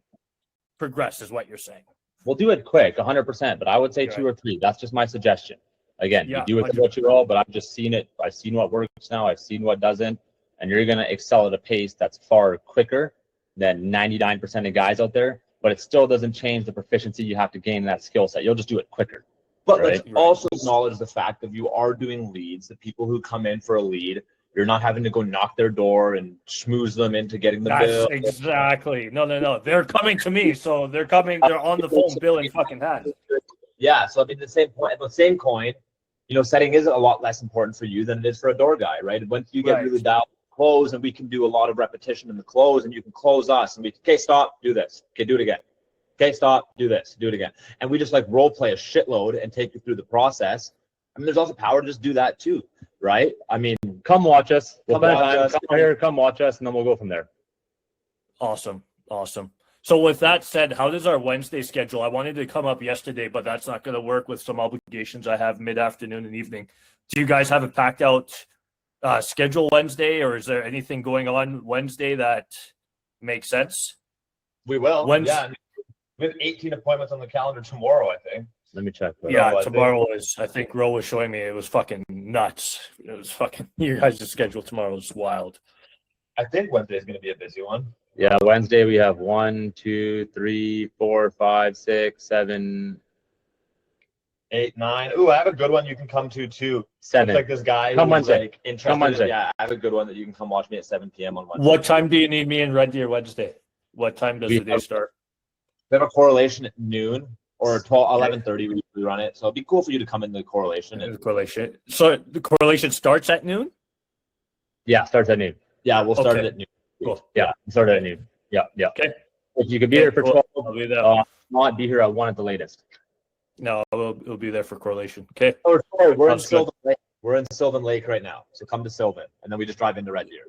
progress is what you're saying. We'll do it quick, 100%, but I would say Okay. 2 or 3. That's just my suggestion. Again, Yeah, you do it to 100%. what you roll, but I've just seen it. I've seen what works now. I've seen what doesn't. And you're going to excel at a pace that's far quicker than 99% of guys out there, but it still doesn't change the proficiency you have to gain in that skill set. You'll just do it quicker. But Right. let's also acknowledge the fact that you are doing leads, the people who come in for a lead, you're not having to go knock their door and schmooze them into getting the bill. Exactly. No. They're coming to me, so they're on the phone bill in fucking hand. Yeah, so I mean, the same coin, you know, setting is a lot less important for you than it is for a door guy, right? Once you get Right. really dialed close, and we can do a lot of repetition in the close, and you can close us, and okay, stop, do this, okay, do it again, okay, stop, do this, do it again, and we just like role play a shitload and take you through the process. I mean, there's also power to just do that too, right? I mean, Come watch us. Come Come watch us. here, come watch us, and then we'll go from there. Awesome. So with that said, how does our Wednesday schedule? I wanted to come up yesterday, but that's not going to work with some obligations I have mid-afternoon and evening. Do you guys have a packed out schedule Wednesday, or is there anything going on Wednesday that makes sense? we will. Wednesday- Yeah, we have 18 appointments on the calendar tomorrow, I think. Let me check. Yeah, I tomorrow is. I think Ro was showing me. It was fucking nuts. It was fucking. You guys' schedule tomorrow is wild. I think Wednesday is going to be a busy one. Yeah, Wednesday we have 1, 2, 3, 4, 5, 6, 7, 8, 9. Ooh, I have a good one you can come to too. 7. Looks like this guy Come who's Wednesday. like interested. Come Wednesday. Yeah, I have a good one that you can come watch me at 7 p.m. on Wednesday. What time do you need me in Red Deer Wednesday? What time does the day start? We have a correlation at noon or 11:30. We run it, so it'd be cool for you to come in the correlation. The correlation. So the correlation starts at noon? Yeah, starts at noon. Yeah, we'll start Okay. it at noon. Cool. Yeah, start at noon. Yeah. Okay. If you could be here for 12, I'll be there. not be here at 1 at the latest. No, we'll be there for correlation. Okay. Oh, sorry, we're in Sounds good. Sylvan Lake. We're in Sylvan Lake right now, so come to Sylvan, and then we just drive into Red Deer.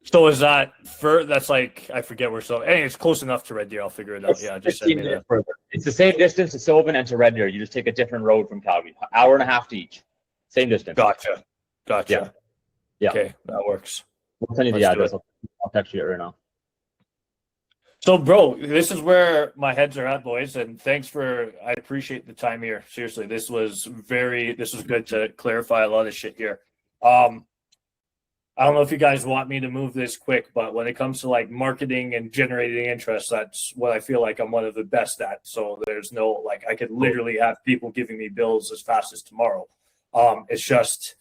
So is that that's like, I forget where, so hey, it's close enough to Red Deer. I'll figure it out. Yeah, just send 15 me that. minutes further. It's the same distance to Sylvan and to Red Deer. You just take a different road from Calgary. Hour and a half to each. Same distance. Gotcha. Yeah. Okay, that works. I'll send you the Let's do address. I'll text you it right now. So, bro, this is where my heads are at, boys. And I appreciate the time here. Seriously, this was good to clarify a lot of shit here. I don't know if you guys want me to move this quick, but when it comes to like marketing and generating interest, that's what I feel like I'm one of the best at. So there's no, like, I could literally have people giving me bills as fast as tomorrow. It's just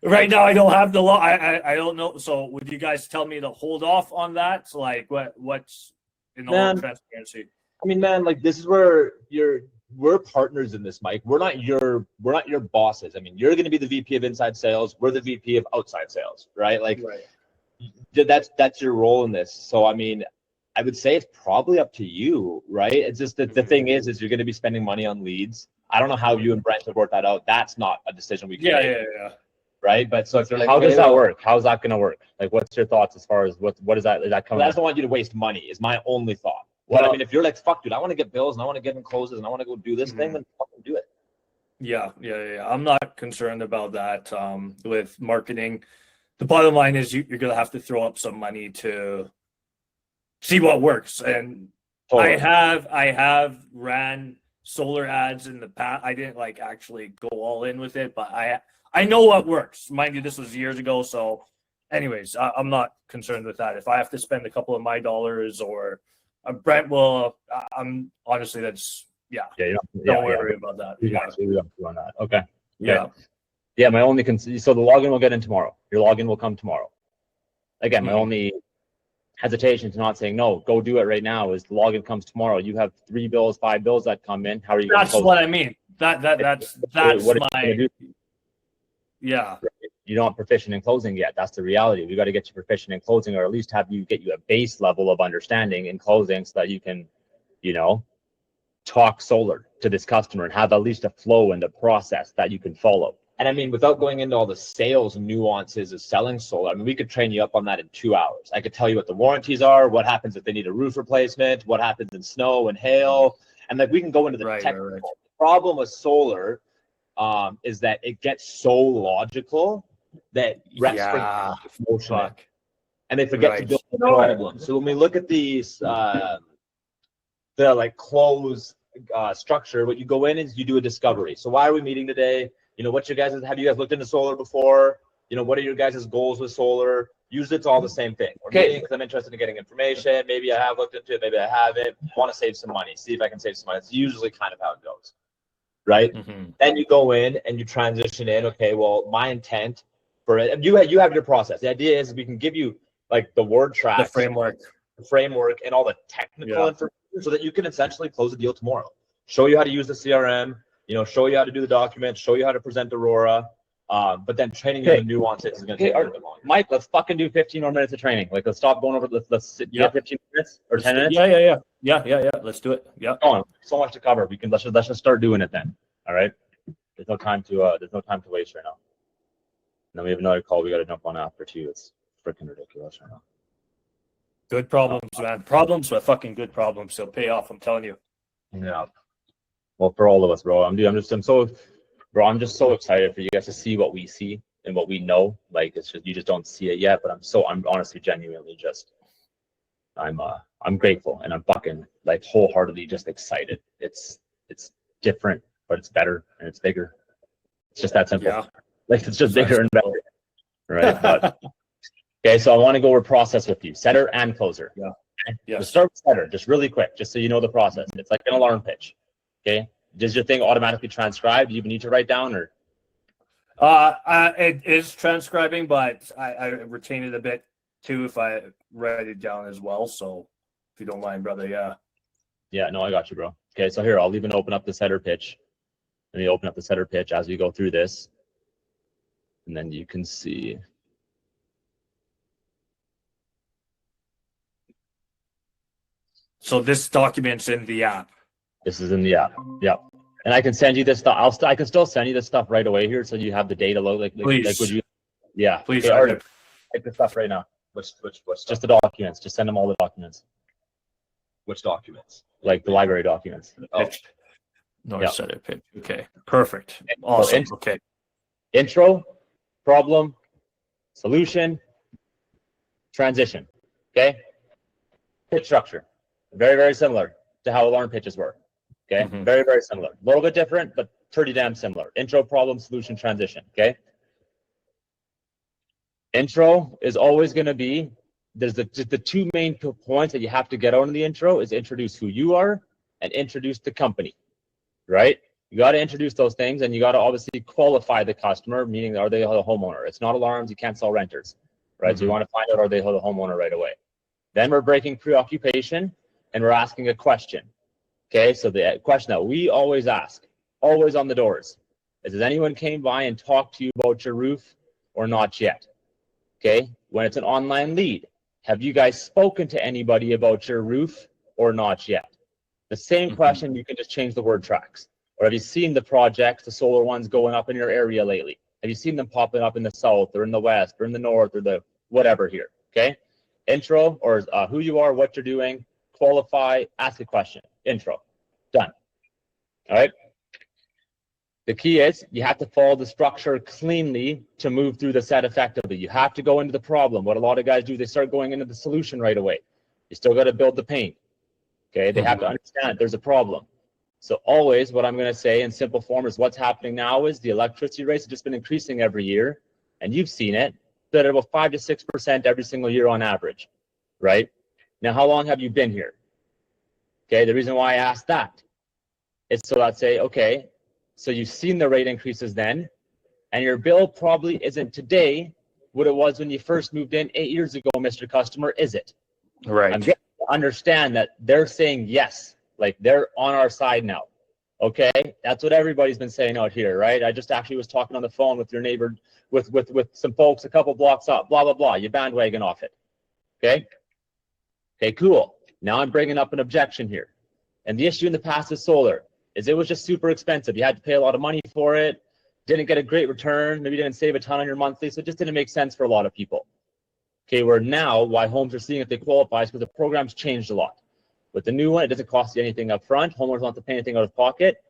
right now I don't have the law. I don't know. So would you guys tell me to hold off on that? So like what's in all transparency? I mean, man, like this is where we're partners in this, Mike. We're not your bosses. I mean, you're going to be the VP of inside sales. We're the VP of outside sales, right? Like that's your role in this. So, I mean, I would say it's probably up to you, right? It's just that the thing is you're going to be spending money on leads. I don't know how you and Brent have worked that out. That's not a decision we can make. Yeah. Right. But so if you're like, how does that work? How's that going to work? Like, what's your thoughts as far as what is that? Is that coming? I just don't want you to waste money is my only thought. But I mean, if you're like, fuck, dude, I want to get bills and I want to get in closes and I want to go do this thing, then fucking do it. Yeah. I'm not concerned about that with marketing. The bottom line is you're going to have to throw up some money to see what works. And totally. I have ran solar ads in the past. I didn't like actually go all in with it, but I know what works. Mind you, this was years ago. So anyways, I'm not concerned with that. If I have to spend a couple of my dollars or Brent will, I'm honestly, that's, don't worry about that. On that. Okay. Yeah. Yeah. My only so the login will get in tomorrow. Your login will come tomorrow. Again, my only hesitation to not saying no, go do it right now is the login comes tomorrow. You have 3 bills, 5 bills that come in. How are you? That's what I mean. That's my. Yeah. You're not proficient in closing yet. That's the reality. We got to get you proficient in closing, or at least get you a base level of understanding in closing, so that you can, talk solar to this customer and have at least a flow and a process that you can follow. And I mean, without going into all the sales nuances of selling solar, I mean, we could train you up on that in 2 hours. I could tell you what the warranties are, what happens if they need a roof replacement, what happens in snow and hail, and like we can go into the technical. Right. The problem with solar is that it gets so logical that reps emotion and they forget to build the problem. So when we look at these, the the like closed structure, what you go in is you do a discovery. So why are we meeting today? You know, have you guys looked into solar before? You know, what are your guys' goals with solar? Usually it's all the same thing. We're meeting because I'm interested in getting information. Maybe I have looked into it, maybe I haven't. Want to save some money, see if I can save some money. It's usually kind of how it goes, right? Then you go in and you transition in. Okay, well, my intent for it, you have your process. The idea is we can give you like the word track, The framework, and all the technical information so that you can essentially close the deal tomorrow. Show you how to use the CRM, you know, show you how to do the documents, show you how to present Aurora. But then training you the nuances is going to take a little bit longer. Mike, let's fucking do 15 more minutes of training. Like, let's stop going over. Let's sit. You have 15 minutes or 10 minutes? Yeah. Let's do it. Yeah. Go on. So much to cover. Let's just start doing it then. All right. There's no time to waste right now. And then we have another call we got to jump on after too. It's freaking ridiculous right now. Good problems, man. Problems, but fucking good problems. They'll pay off. I'm telling you. Yeah. Well, for all of us, bro. I'm just so excited for you guys to see what we see and what we know. Like, it's just, you just don't see it yet, but I'm honestly genuinely just, I'm grateful, and I'm fucking like wholeheartedly just excited. It's different, but it's better and it's bigger. It's just that simple. Yeah. Like, it's just bigger and better. Right. But okay. So I want to go over process with you, setter and closer. Yeah. Yeah. We'll start with setter, just really quick, just so you know the process. It's like an alarm pitch. Okay. Does your thing automatically transcribe? Do you even need to write down, or? It is transcribing, but I retain it a bit too if I write it down as well. So if you don't mind, brother, yeah. Yeah, no, I got you, bro. Okay, so here, I'll even open up the setter pitch. Let me open up the setter pitch as we go through this. And then you can see. So this document's in the app. This is in the app. Yep. And I can send you this stuff. I can still send you this stuff right away here, so you have the data. Please. Like, would you? Yeah. Please. Okay, Arjun, take the stuff right now. Which just the documents. Just send them all the documents. Which documents? Like the library documents. Pitch. No, set it pitch. Okay. Perfect. Awesome. Okay. Intro, problem, solution, transition. Okay. Pitch structure. Very, very similar to how alarm pitches work. Okay, very, very similar. A little bit different, but pretty damn similar. Intro, problem, solution, transition. Okay. Intro is always going to be, there's the two main points that you have to get out in the intro is introduce who you are and introduce the company, right? You got to introduce those things, and you got to obviously qualify the customer, meaning are they the homeowner? It's not alarms. You can't sell renters, right? So you want to find out, are they the homeowner right away? Then we're breaking preoccupation, and we're asking a question. Okay, so the question that we always ask, always on the doors, is, has anyone came by and talked to you about your roof or not yet? Okay, when it's an online lead, have you guys spoken to anybody about your roof or not yet? The same question, you can just change the word tracks. Or have you seen the projects, the solar ones going up in your area lately? Have you seen them popping up in the south or in the west or in the north or the whatever here? Okay, intro, or who you are, what you're doing, qualify, ask a question. Intro, done. All right. The key is you have to follow the structure cleanly to move through the set effectively. You have to go into the problem. What a lot of guys do, they start going into the solution right away. You still got to build the pain. Okay, they have to understand there's a problem. So always what I'm going to say in simple form is what's happening now is the electricity rates have just been increasing every year, and you've seen it, that at about 5 to 6% every single year on average, right? Now, how long have you been here? Okay, the reason why I asked that is so I'd say, okay, so you've seen the rate increases then, and your bill probably isn't today what it was when you first moved in 8 years ago, Mr. Customer, is it? Right. I'm getting to understand that they're saying yes, like they're on our side now. Okay, that's what everybody's been saying out here, right? I just actually was talking on the phone with your neighbor, with some folks a couple blocks up, blah, blah, blah. You bandwagon off it. Okay? Okay, cool. Now I'm bringing up an objection here. And the issue in the past is solar, is it was just super expensive. You had to pay a lot of money for it, didn't get a great return, maybe didn't save a ton on your monthly, so it just didn't make sense for a lot of people. Okay, where now, why homes are seeing if they qualify is because the program's changed a lot. With the new one, it doesn't cost you anything up front. Homeowners don't have to pay anything out of pocket.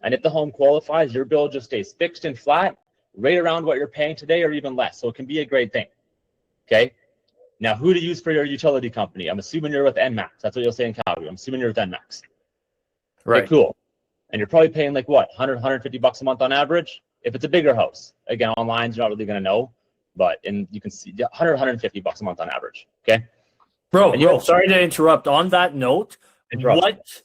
And if the home qualifies, your bill just stays fixed and flat, right around what you're paying today or even less. So it can be a great thing. Okay? Now, who to use for your utility company? I'm assuming you're with NMAX. That's what you'll say in Calgary. I'm assuming you're with NMAX. Right. Okay, cool. And you're probably paying like what, 100, 150 bucks a month on average? If it's a bigger house, again, online, you're not really going to know, but you can see 100, 150 bucks a month on average. Okay. Bro, sorry to interrupt. On that note, Interrupt.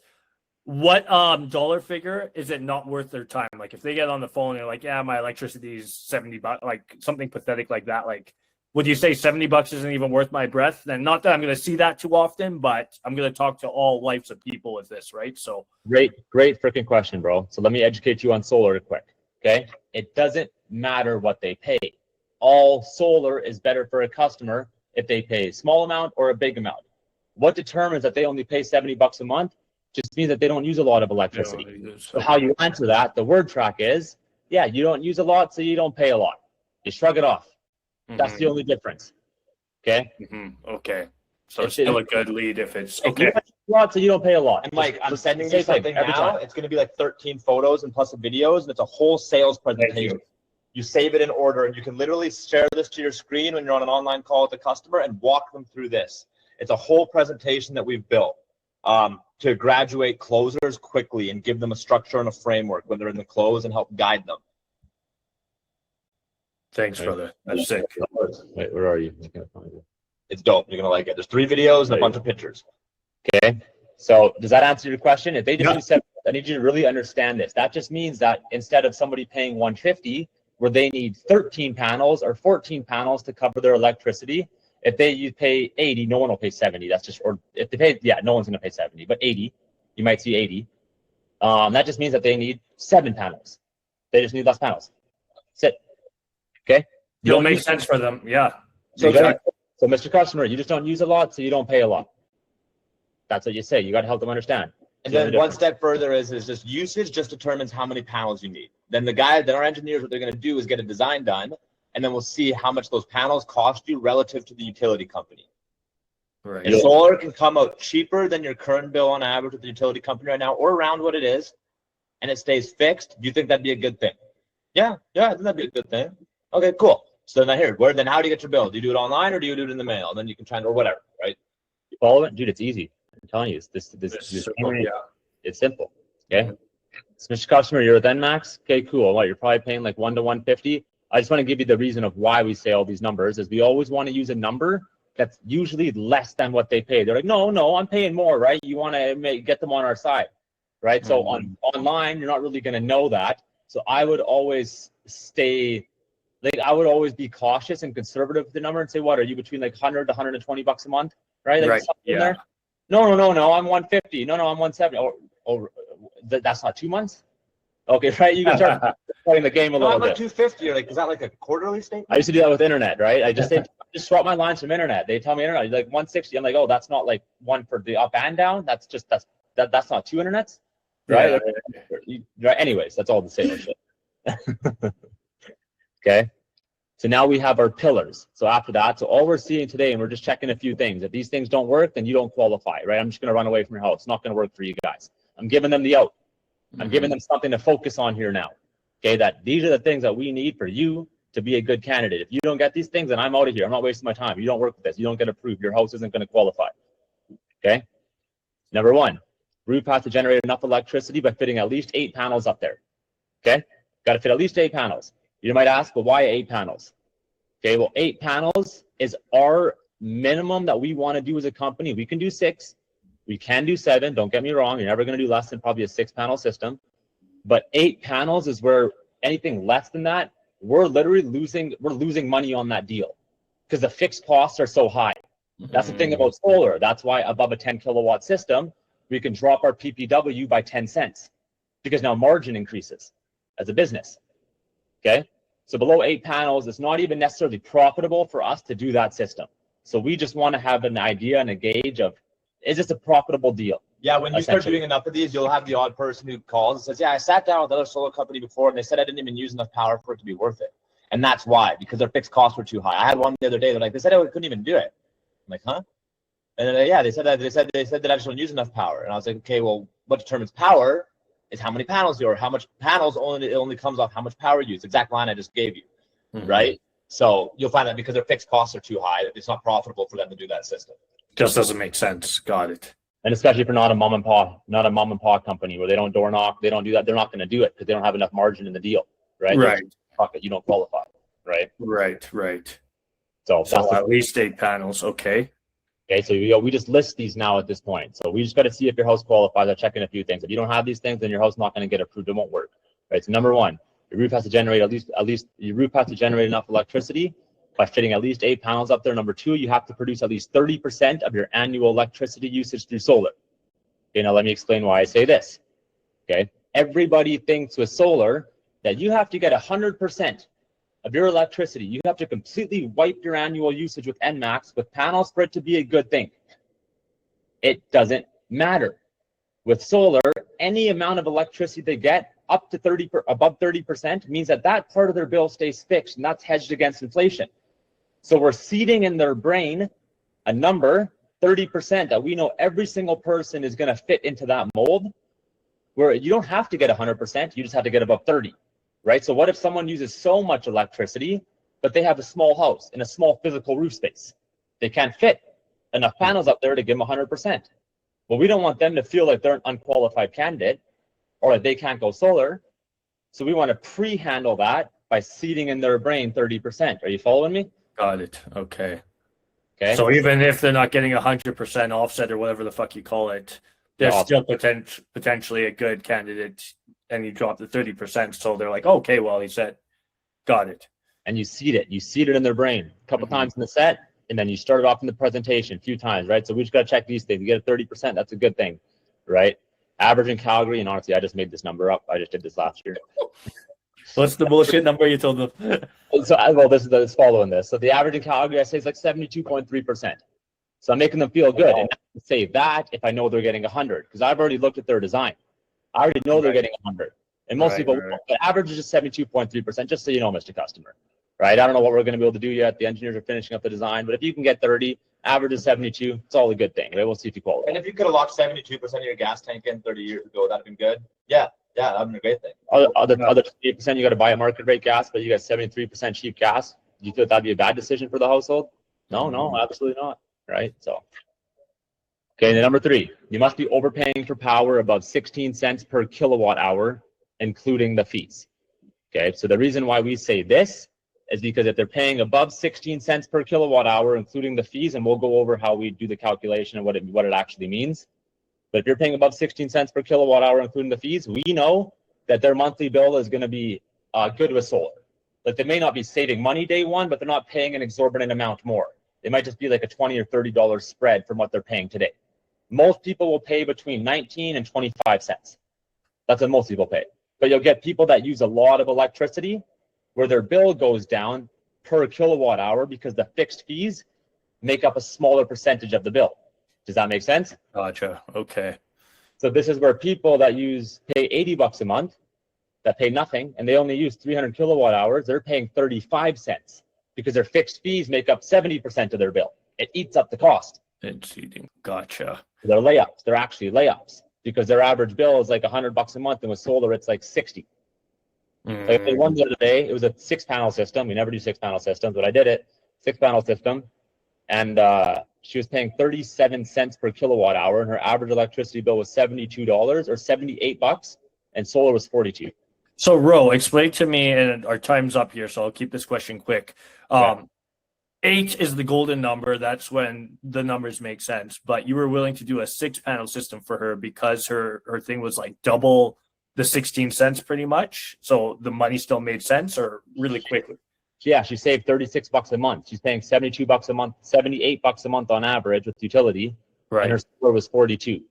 what dollar figure is it not worth their time? Like if they get on the phone and they're like, yeah, my electricity is 70 bucks, like something pathetic like that, like would you say 70 bucks isn't even worth my breath? And not that I'm going to see that too often, but I'm going to talk to all types of people with this, right? So great freaking question, bro. So let me educate you on solar quick. Okay. It doesn't matter what they pay. All solar is better for a customer if they pay a small amount or a big amount. What determines that they only pay 70 bucks a month just means that they don't use a lot of electricity. So how you answer that, the word track is, yeah, you don't use a lot, so you don't pay a lot. You shrug it off. That's the only difference. Okay. Okay. So it's still a good lead if it's okay. You a lot, so you don't pay a lot. And Mike, I'm sending you something now. It's going to be like 13 photos and plus the videos, and it's a whole sales presentation. You save it in order, and you can literally share this to your screen when you're on an online call with the customer and walk them through this. It's a whole presentation that we've built to graduate closers quickly and give them a structure and a framework when they're in the close and help guide them. Thanks, brother. That's sick. Wait, where are you? I can't find it. It's dope. You're gonna like it. There's 3 videos and a bunch of pictures. Okay. So does that answer your question? If they just do 7, I need you to really understand this. That just means that instead of somebody paying 150, where they need 13 panels or 14 panels to cover their electricity, if you pay 80, no one will pay 70. That's just, or if they pay, yeah, no one's gonna pay 70, but 80, you might see 80. That just means that they need 7 panels. They just need less panels. That's it. Okay. It'll make sense for them. Yeah. So, so, Mr. Customer, you just don't use a lot, so you don't pay a lot. That's what you say. You got to help them understand. And then one step further is just usage just determines how many panels you need. Then our engineers, what they're going to do is get a design done, and then we'll see how much those panels cost you relative to the utility company. Right. And solar can come out cheaper than your current bill on average with the utility company right now, or around what it is, and it stays fixed. Do you think that'd be a good thing? Yeah, I think that'd be a good thing. Okay, cool. So then then how do you get your bill? Do you do it online or do you do it in the mail? And then you can try or whatever, right? You follow it? Dude, it's easy. I'm telling you, this simple, yeah. It's simple. Okay. So Mr. Customer, you're with NMAX? Okay, cool. What, you're probably paying like 1 to 150. I just want to give you the reason of why we say all these numbers is we always want to use a number that's usually less than what they pay. They're like, no, I'm paying more, right? You want to get them on our side, right? So online, you're not really going to know that. So I would always I would always be cautious and conservative with the number and say, what, are you between like 100 to 120 bucks a month? Right? Like Yeah. There? No, I'm 150. No, I'm 170. That's not 2 months? Okay, right? You can start playing the game a little bit. 250. You're like, is that like a quarterly statement? I used to do that with internet, right? I just swap my lines from internet. They tell me internet, like 160. I'm like, oh, that's not like one for the up and down. That's not 2 internets, right? Yeah. Right. Anyways, that's all the same shit. Okay. So now we have our pillars. So after that, so all we're seeing today, and we're just checking a few things. If these things don't work, then you don't qualify, right? I'm just going to run away from your house. It's not going to work for you guys. I'm giving them the out. I'm giving them something to focus on here now. Okay, that these are the things that we need for you to be a good candidate. If you don't get these things, then I'm out of here. I'm not wasting my time. You don't work with this. You don't get approved. Your house isn't going to qualify. Okay. Number 1, roof has to generate enough electricity by fitting at least 8 panels up there. Okay. Got to fit at least 8 panels. You might ask, well, why 8 panels? Okay, well, 8 panels is our minimum that we want to do as a company. We can do 6. We can do 7. Don't get me wrong. You're never going to do less than probably a 6-panel system. But 8 panels is where anything less than that, we're literally losing money on that deal because the fixed costs are so high. That's the thing about solar. That's why above a 10 kilowatt system, we can drop our PPW by 10 cents because now margin increases as a business. Okay, so below 8 panels, it's not even necessarily profitable for us to do that system. So we just want to have an idea and a gauge of, is this a profitable deal? Yeah, when you start doing enough of these, you'll have the odd person who calls and says, yeah, I sat down with another solar company before and they said I didn't even use enough power for it to be worth it. And that's why, because their fixed costs were too high. I had one the other day, they said I couldn't even do it. I'm like, huh? And then, yeah, they said that I just don't use enough power. And I was like, okay, well, what determines power is how many panels you are, how much panels it only comes off how much power you use. Exact line I just gave you, right? So you'll find that because their fixed costs are too high, it's not profitable for them to do that system. Just doesn't make sense. Got it. And especially if you're not a mom and pop company where they don't door knock, they don't do that. They're not going to do it because they don't have enough margin in the deal, right? Right. Fuck it, you don't qualify, right? Right. So that's at least 8 panels. Okay. Okay, so we just list these now at this point. So we just got to see if your house qualifies. I check in a few things. If you don't have these things, then your house is not going to get approved. It won't work. Right. So number one, your roof has to generate at least your roof has to generate enough electricity by fitting at least 8 panels up there. Number two, you have to produce at least 30% of your annual electricity usage through solar. Okay, now let me explain why I say this. Okay, everybody thinks with solar that you have to get 100% of your electricity. You have to completely wipe your annual usage with NMAX with panels for it to be a good thing. It doesn't matter. With solar, any amount of electricity they get up to above 30% means that that part of their bill stays fixed, and that's hedged against inflation. So we're seeding in their brain a number, 30%, that we know every single person is going to fit into that mold, where you don't have to get 100%, you just have to get above 30, right? So what if someone uses so much electricity, but they have a small house in a small physical roof space? They can't fit enough panels up there to give them 100%. Well, we don't want them to feel like they're an unqualified candidate or that they can't go solar. So we want to pre-handle that by seeding in their brain 30%. Are you following me? Got it. Okay. Okay. So even if they're not getting 100% offset or whatever the fuck you call it, they're still potentially a good candidate, and you drop the 30%. So they're like, okay, well, he said, got it. And you seed it. You seed it in their brain a couple times in the set, and then you start it off in the presentation a few times, right? So we just got to check these things. You get a 30%, that's a good thing, right? Average in Calgary, and honestly, I just made this number up. I just did this last year. What's the bullshit number you told them? So, this is following this. So the average in Calgary, I say, is like 72.3%. So I'm making them feel good. And I can say that if I know they're getting 100, because I've already looked at their design. I already know they're getting 100. And most people, the average is just 72.3%, just so you know, Mr. Customer. Right? I don't know what we're going to be able to do yet. The engineers are finishing up the design. But if you can get 30, average is 72, it's all a good thing. Right? We'll see if you qualify. And if you could have locked 72% of your gas tank in 30 years ago, that'd been good. Yeah, that'd been a great thing. Other 8%, you got to buy a market rate gas, but you got 73% cheap gas. Do you think that'd be a bad decision for the household? No, absolutely not. Right? So, okay, and number three, you must be overpaying for power above 16 cents per kilowatt hour, including the fees. Okay, so the reason why we say this is because if they're paying above 16 cents per kilowatt hour, including the fees, and we'll go over how we do the calculation and what it actually means. But if you're paying above 16 cents per kilowatt hour, including the fees, we know that their monthly bill is going to be good with solar. Like, they may not be saving money day one, but they're not paying an exorbitant amount more. It might just be like a $20 or $30 spread from what they're paying today. Most people will pay between 19 and 25 cents. That's what most people pay. But you'll get people that use a lot of electricity where their bill goes down per kilowatt hour because the fixed fees make up a smaller percentage of the bill. Does that make sense? Gotcha. Okay. So this is where people that pay $80 a month, that pay nothing, and they only use 300 kilowatt hours, they're paying 35 cents because their fixed fees make up 70% of their bill. It eats up the cost. It's eating. Gotcha. They're layups. They're actually layups because their average bill is like $100 a month, and with solar, it's like 60. Like they won the other day, it was a 6-panel system. We never do 6-panel systems, but I did it. 6-panel system. And she was paying 37 cents per kilowatt hour, and her average electricity bill was $72 or $78, and solar was 42. So, Ro, explain to me, and our time's up here, so I'll keep this question quick. 8 is the golden number. That's when the numbers make sense. But you were willing to do a 6-panel system for her because her thing was like double the 16 cents pretty much. So the money still made sense, or really quickly? Yeah, she saved $36 a month. She's paying $72 a month, $78 a month on average with utility. Right. And her solar was 42.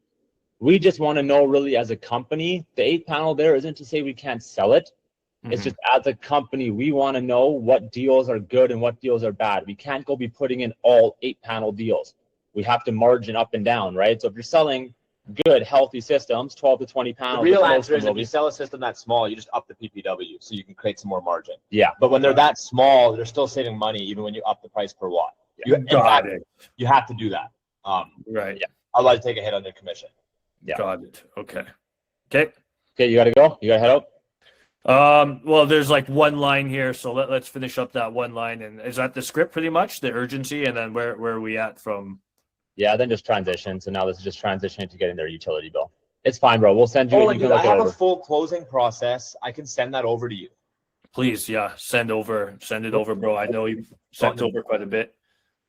We just want to know, really, as a company, the 8-panel there isn't to say we can't sell it. It's just, as a company, we want to know what deals are good and what deals are bad. We can't go be putting in all 8-panel deals. We have to margin up and down, right? So if you're selling good, healthy systems, 12 to 20 panels. The real answer is, if you sell a system that small, you just up the PPW so you can create some more margin. Yeah. But when they're that small, they're still saving money even when you up the price per watt. Yeah. You have to do that. Right. Yeah. Otherwise, take a hit on their commission. Yeah. Got it. Okay. Okay, you got to go? You got to head out? Well, there's like one line here, so let's finish up that one line. And is that the script pretty much, the urgency, and then where are we at from Yeah, then just transition. So now this is just transitioning to getting their utility bill. It's fine, bro. We'll send you. Oh, You can I look it have a over. full closing process. I can send that over to you. Please, yeah, send it over, bro. I know you sent over quite a bit.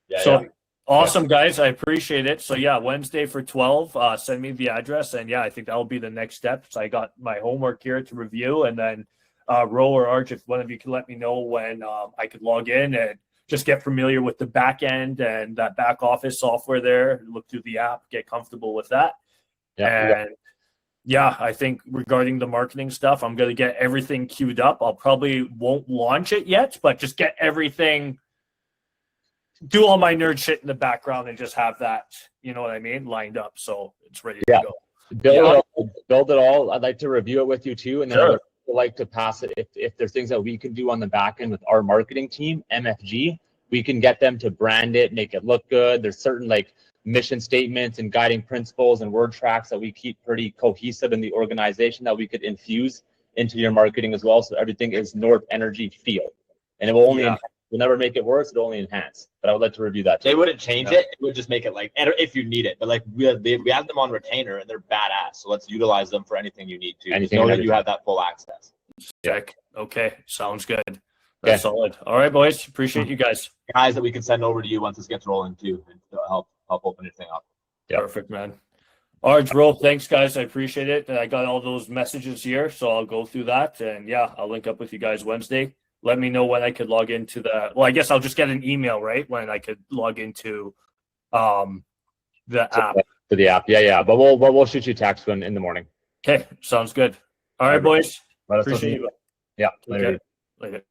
Yeah, So yeah. awesome, guys. I appreciate it. So yeah, Wednesday for 12. Send me the address, and yeah, I think that'll be the next step. So I got my homework here to review, and then Ro or Arch, if one of you can let me know when I could log in and just get familiar with the back end and that back office software there. Look through the app, get comfortable with that. Yeah. And yeah, I think regarding the marketing stuff, I'm going to get everything queued up. I'll probably won't launch it yet, but just get everything, do all my nerd shit in the background and just have that, you know what I mean, lined up. So it's ready to go. Build it all. I'd like to review it with you too. And then Sure. I would like to pass it. If there's things that we can do on the back end with our marketing team, MFG, we can get them to brand it, make it look good. There's certain like mission statements and guiding principles and word tracks that we keep pretty cohesive in the organization that we could infuse into your marketing as well. So everything is North Energy feel, and it will only we'll never make it worse. It'll only enhance. But I would like to review that too. They wouldn't change it. It would just make it like, if you need it. But like we have them on retainer and they're badass. So let's utilize them for anything you need to. Anything know that you have that full access. Check. Okay. Sounds good. That's solid. All right, boys. Appreciate you guys. Guys that we can send over to you once this gets rolling too, and help open your thing up. Yep. Perfect, man. Arj, bro, thanks, guys. I appreciate it. I got all those messages here, so I'll go through that. And yeah, I'll link up with you guys Wednesday. Let me know when I could log into the. Well, I guess I'll just get an email, right? When I could log into the app. To the app. Yeah. But we'll shoot you a text in the morning. Okay, sounds good. All right, boys. Let us know. Appreciate you. Yeah. Okay. Later.